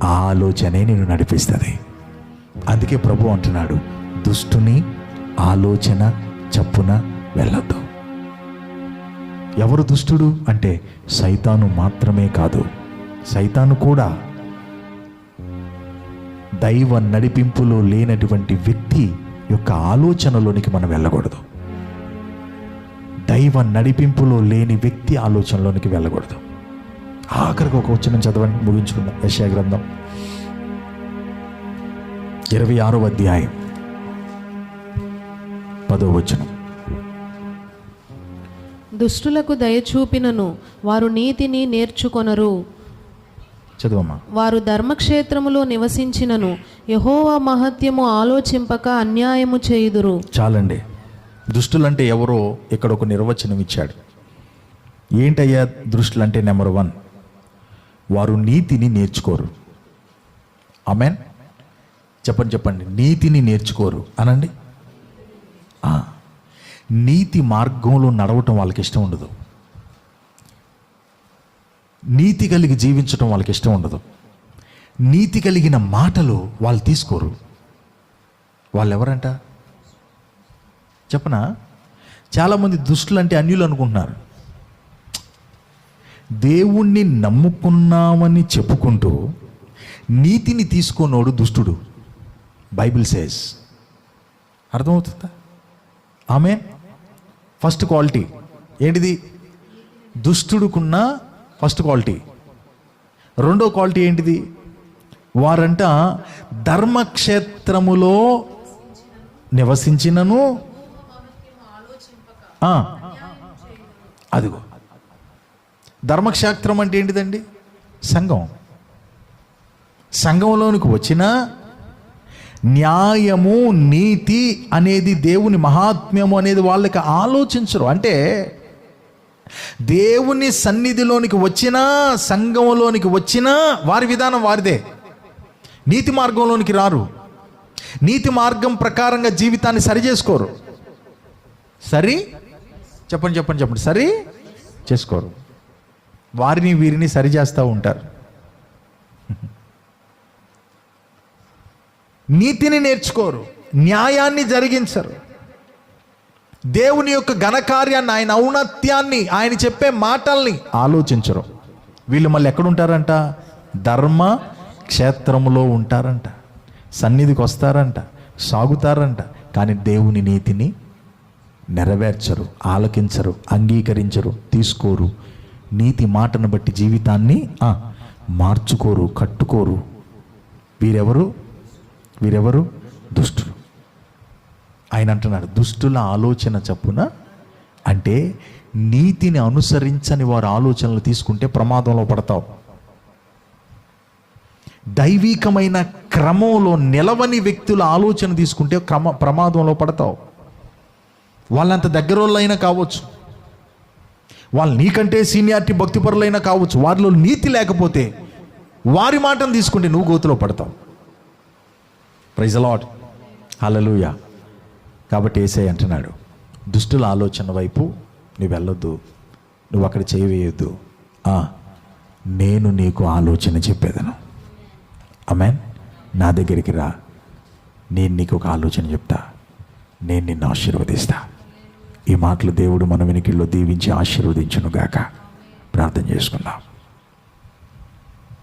ఆ ఆలోచనే నిన్ను నడిపిస్తుంది. అందుకే ప్రభు అంటున్నాడు, దుష్టుని ఆలోచన చప్పున వెళ్ళొద్దు. ఎవరు దుష్టుడు అంటే సైతాను మాత్రమే కాదు, సైతాను కూడా దైవ నడిపింపులో లేనటువంటి వ్యక్తి యొక్క ఆలోచనలోనికి మనం వెళ్ళకూడదు. దైవ నడిపింపులో లేని వ్యక్తి ఆలోచనలోనికి వెళ్ళకూడదు. ఆఖరికి ఒక వచనం చదవండి, ముగించుకుందాం. యెషయా గ్రంథం 26వ అధ్యాయం 10వ వచనం. దుష్టులకు దయచూపినను వారు నీతిని నేర్చుకొనరు. చదవమ్మా. వారు ధర్మక్షేత్రములో నివసించినను యెహోవా మహత్యము ఆలోచింపక అన్యాయము చేయుదురు. చాలండి. దుష్టులంటే ఎవరో ఇక్కడ ఒక నిర్వచనం ఇచ్చాడు. ఏంటయ్యా దుష్టులంటే? నెంబర్ 1, వారు నీతిని నేర్చుకోరు. ఆమేన్. చెప్పండి. నీతిని నేర్చుకోరు అనండి. నీతి మార్గంలో నడవటం వాళ్ళకి ఇష్టం ఉండదు. నీతి కలిగి జీవించటం వాళ్ళకి ఇష్టం ఉండదు. నీతి కలిగిన మాటలు వాళ్ళు తీసుకోరు. వాళ్ళు ఎవరంట చెప్పనా? చాలామంది దుష్టులు అంటే అన్యులు అనుకుంటున్నారు. దేవుణ్ణి నమ్ముకున్నామని చెప్పుకుంటూ నీతిని తీసుకోనోడు దుష్టుడు. Bible says. అర్థమవుతుందా? ఆమె ఫస్ట్ క్వాలిటీ ఏంటిది? దుష్టుడుకున్న ఫస్ట్ క్వాలిటీ. రెండో క్వాలిటీ ఏంటిది? వారంట ధర్మక్షేత్రములో నివసించినను, అదిగో ధర్మక్షేత్రం అంటే ఏంటిదండి? సంఘం. సంఘంలోనికి వచ్చిన న్యాయము, నీతి అనేది, దేవుని మహాత్మ్యము అనేది వాళ్ళకి ఆలోచించరు. అంటే దేవుని సన్నిధిలోనికి వచ్చినా, సంఘంలోనికి వచ్చినా వారి విధానం వారిదే. నీతి మార్గంలోనికి రారు. నీతి మార్గం ప్రకారంగా జీవితాన్ని సరి చేసుకోరు. చెప్పండి సరి చేసుకోరు. వారిని వీరిని సరి చేస్తూ ఉంటారు. నీతిని నేర్చుకోరు, న్యాయాన్ని జరిగించరు, దేవుని యొక్క ఘనకార్యాన్ని, ఆయన ఔన్నత్యాన్ని, ఆయన చెప్పే మాటల్ని ఆలోచించరు. వీళ్ళు మళ్ళీ ఎక్కడుంటారంట? ధర్మ క్షేత్రములో ఉంటారంట, సన్నిధికి వస్తారంట, సాగుతారంట, కానీ దేవుని నీతిని నెరవేర్చరు, ఆలకించరు, అంగీకరించరు, తీసుకోరు. నీతి మాటను బట్టి జీవితాన్ని మార్చుకోరు, కట్టుకోరు. వీరెవరు? దుష్టులు. ఆయన అంటున్నాడు, దుష్టుల ఆలోచన చప్పున, అంటే నీతిని అనుసరించని వారు ఆలోచనలు తీసుకుంటే ప్రమాదంలో పడతావు. దైవికమైన క్రమంలో నిలవని వ్యక్తుల ఆలోచన తీసుకుంటే ప్రమాదంలో పడతావు. వాళ్ళంత దగ్గరోళ్ళైనా కావచ్చు, వాళ్ళు నీకంటే సీనియారిటీ భక్తిపరులైనా కావచ్చు, వారిలో నీతి లేకపోతే వారి మాటను తీసుకుంటే నువ్వు గోతులో పడతావు. ప్రైజ్ ది లార్డ్, హల్లెలూయా. కాబట్టి యేసయ్య అంటున్నాడు, దుష్టుల ఆలోచన వైపు నువ్వు వెళ్ళొద్దు, నువ్వు అక్కడ చేయవేయొద్దు. నేను నీకు ఆలోచన చెప్పేదను. ఆమేన్. నా దగ్గరికి రా, నేను నీకు ఒక ఆలోచన చెప్తా, నేను నిన్ను ఆశీర్వదిస్తా. ఈ మాటలు దేవుడు మన వెనుకల్లో దీవించి ఆశీర్వదించును గాక. ప్రార్థన చేసుకుందాం.